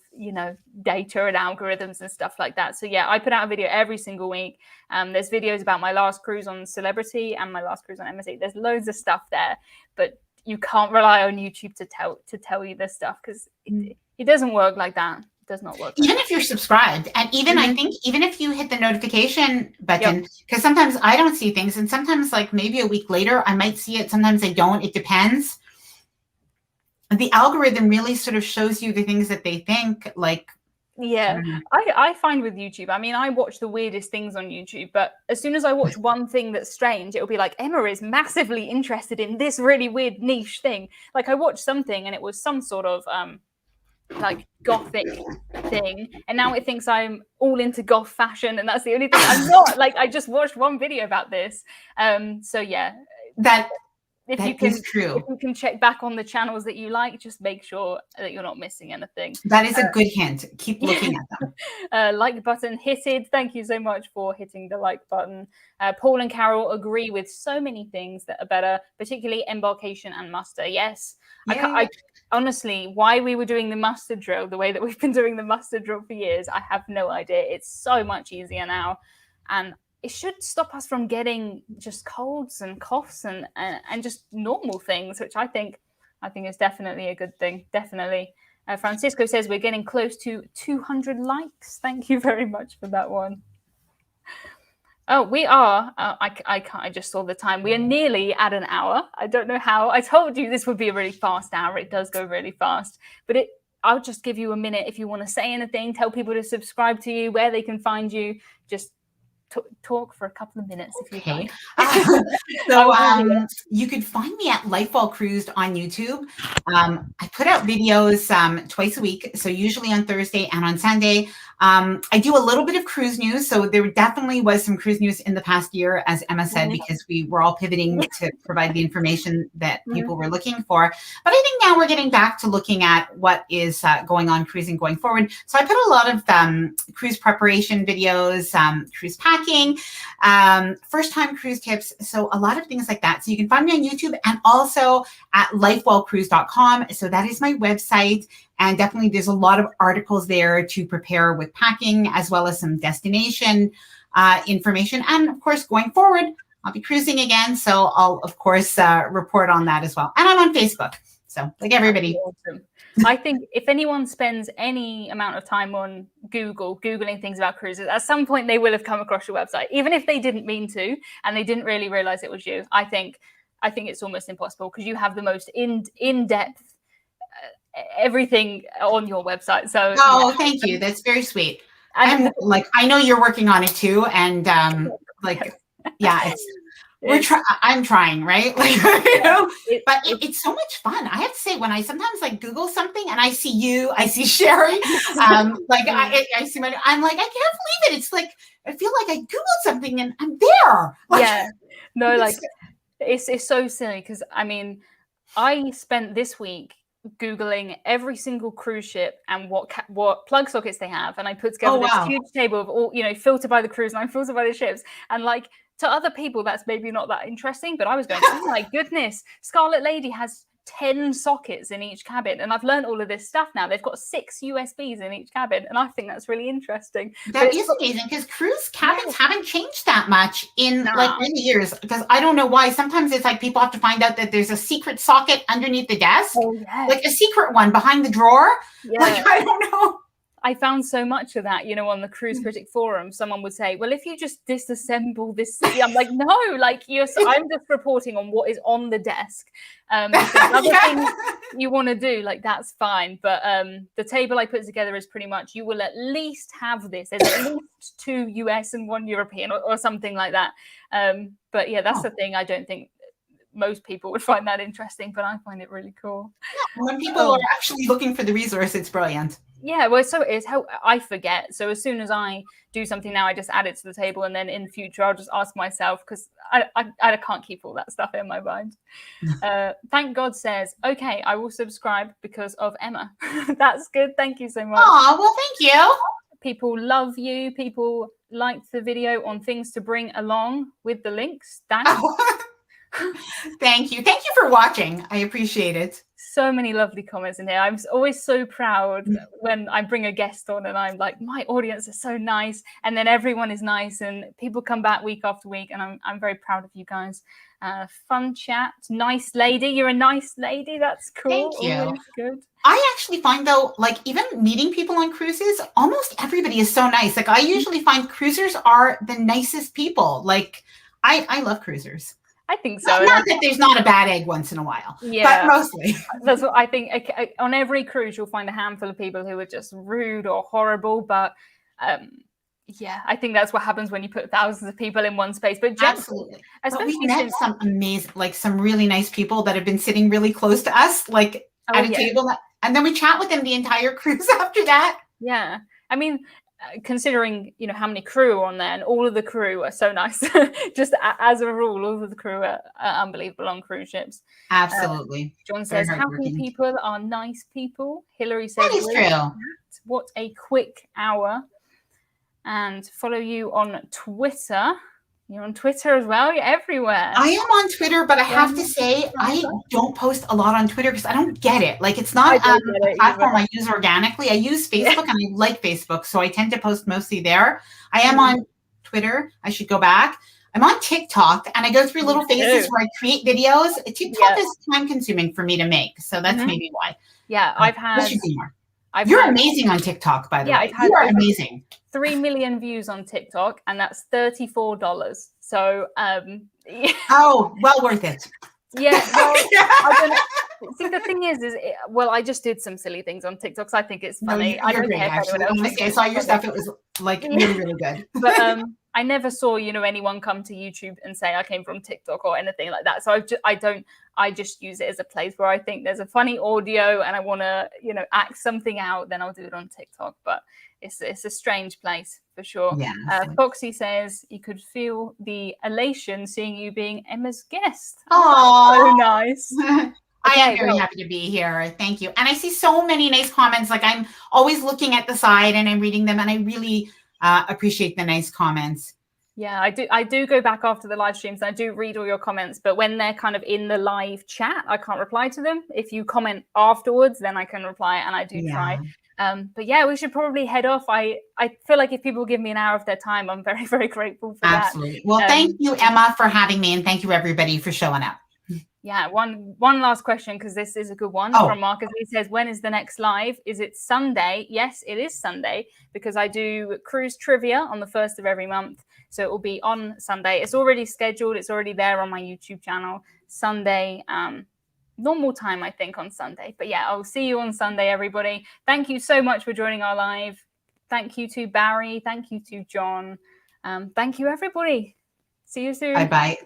data and algorithms and stuff like that. So I put out a video every single week. There's videos about my last cruise on Celebrity and my last cruise on MSC. There's loads of stuff there, but you can't rely on YouTube to tell you this stuff because it doesn't work like that. It does not work. Even if you're subscribed, and even I think even if you hit the notification button, because sometimes I don't see things, and sometimes like maybe a week later I might see it. Sometimes I don't. It depends. The algorithm really sort of shows you the things that they think like. Yeah, I find with YouTube, I mean, I watch the weirdest things on YouTube, but as soon as I watch one thing that's strange, it'll be like, Emma is massively interested in this really weird niche thing. Like I watched something and it was some sort of like gothic thing, and now it thinks I'm all into goth fashion, and that's the only thing I'm not. Like I just watched one video about this. If you can check back on the channels that you like, just make sure that you're not missing anything. That is a good hint. Keep looking at them. Like button hitted. Thank you so much for hitting the like button. Paul and Carol agree with so many things that are better, particularly embarkation and muster. Yes. I honestly, why we were doing the muster drill the way that we've been doing the muster drill for years, I have no idea. It's so much easier now. And it should stop us from getting just colds and coughs and just normal things, which I think is definitely a good thing. Definitely. Francisco says we're getting close to 200 likes. Thank you very much for that one. Oh, we are. I just saw the time. We are nearly at an hour. I don't know how. I told you this would be a really fast hour. It does go really fast. But I'll just give you a minute if you want to say anything. Tell people to subscribe to you, where they can find you. Just talk for a couple of minutes if you like. So you could find me at LifeWellCruised on YouTube. I put out videos twice a week, so usually on Thursday and on Sunday. I do a little bit of cruise news. So there definitely was some cruise news in the past year, as Emma said, because we were all pivoting to provide the information that people were looking for. But I think now we're getting back to looking at what is going on cruising going forward. So I put a lot of cruise preparation videos, cruise packing, first-time cruise tips. So a lot of things like that. So you can find me on YouTube and also at LifeWellCruised.com. So that is my website. And definitely there's a lot of articles there to prepare with packing, as well as some destination information. And of course, going forward, I'll be cruising again. So I'll, of course, report on that as well. And I'm on Facebook. So like everybody. Awesome. I think if anyone spends any amount of time on Googling things about cruises, at some point they will have come across your website, even if they didn't mean to, and they didn't really realize it was you. I think it's almost impossible because you have the most in-depth everything on your website. So thank you. That's very sweet. And I know you're working on it too. And I'm trying, right? It's so much fun. I have to say, when I sometimes Google something and I see you, I see Sherry, I see I'm like, I can't believe it. It's like, I feel like I Googled something and I'm there. It's so silly because I spent this week Googling every single cruise ship and what plug sockets they have, and I put together this huge table of all, filtered by the cruise line, filtered by the ships, and to other people that's maybe not that interesting, but I was going, oh my goodness, Scarlet Lady has 10 sockets in each cabin, and I've learned all of this stuff now. They've got 6 USBs in each cabin, and I think that's really interesting. That is amazing, because cruise cabins haven't changed that much in many years, because I don't know why. Sometimes it's like people have to find out that there's a secret socket underneath the desk, like a secret one behind the drawer. I don't know. I found so much of that, on the Cruise Critic Forum. Someone would say, well, if you just disassemble this, I'm like, no, I'm just reporting on what is on the desk. Other things you want to do, that's fine. But the table I put together is pretty much, you will at least have this. There's at least 2 US and 1 European or something like that. But yeah, that's the thing. I don't think most people would find that interesting, but I find it really cool. When people are actually looking for the resource, it's brilliant. Yeah, well, so it is how I forget. So as soon as I do something now, I just add it to the table, and then in future, I'll just ask myself, because I can't keep all that stuff in my mind. Thank God says, okay, I will subscribe because of Emma. That's good. Thank you so much. Oh, well, thank you. People love you. People liked the video on things to bring along with the links. Thanks. Thank you. Thank you for watching. I appreciate it. So many lovely comments in here. I'm always so proud when I bring a guest on and I'm like, my audience is so nice. And then everyone is nice and people come back week after week. And I'm very proud of you guys. Fun chat. Nice lady. You're a nice lady. That's cool. Thank you. Always good. I actually find, though, even meeting people on cruises, almost everybody is so nice. I usually find cruisers are the nicest people. I love cruisers. I think so. Not that there's not a bad egg once in a while, but mostly. That's what I think. On every cruise, you'll find a handful of people who are just rude or horrible. But I think that's what happens when you put thousands of people in one space. But absolutely, we've met some amazing, some really nice people that have been sitting really close to us, at a table, and then we chat with them the entire cruise after that. Yeah, considering how many crew are on there, and all of the crew are so nice. Just as a rule, all of the crew are unbelievable on cruise ships. Absolutely. John says happy people are nice people. Hillary says that is true. What a quick hour. And follow you on Twitter. You're on Twitter as well. You're everywhere. I am on Twitter, but I have to say I don't post a lot on Twitter because I don't get it. It's not a platform I use organically. I use Facebook and I like Facebook, so I tend to post mostly there. I am on Twitter. I should go back. I'm on TikTok, and I go through little phases where I create videos. TikTok is time consuming for me to make, so that's maybe why. Yeah, I should do more. You're amazing on TikTok, by the way. You are amazing. 3 million views on TikTok, and that's $34. So, oh, well worth it. Yeah. Well, I don't know. See, the thing is, I just did some silly things on TikTok, so I think it's funny. No, you're great, actually. Honestly, I saw your stuff. It was really, really good. But I never saw, you know, anyone come to YouTube and say I came from TikTok or anything like that. So I just use it as a place where I think there's a funny audio and I want to, you know, act something out, then I'll do it on TikTok. But it's a strange place for sure. Yes. Foxy says you could feel the elation seeing you being Emma's guest. Oh, so nice. I am very happy to be here. Thank you. And I see so many nice comments. Like I'm always looking at the side and I'm reading them, and I really appreciate the nice comments. Yeah, I do go back after the live streams and I do read all your comments, but when they're kind of in the live chat, I can't reply to them. If you comment afterwards, then I can reply, and I do try. But yeah, we should probably head off. I feel like if people give me an hour of their time, I'm very, very grateful for that. Absolutely. Well, thank you, Emma, for having me, and thank you everybody for showing up. Yeah, one last question, because this is a good one from Marcus. He says, when is the next live? Is it Sunday? Yes, it is Sunday, because I do cruise trivia on the 1st of every month. So it will be on Sunday. It's already scheduled. It's already there on my YouTube channel. Sunday, normal time, I think, on Sunday. But yeah, I'll see you on Sunday, everybody. Thank you so much for joining our live. Thank you to Barry. Thank you to John. Thank you, everybody. See you soon. Bye-bye. Thank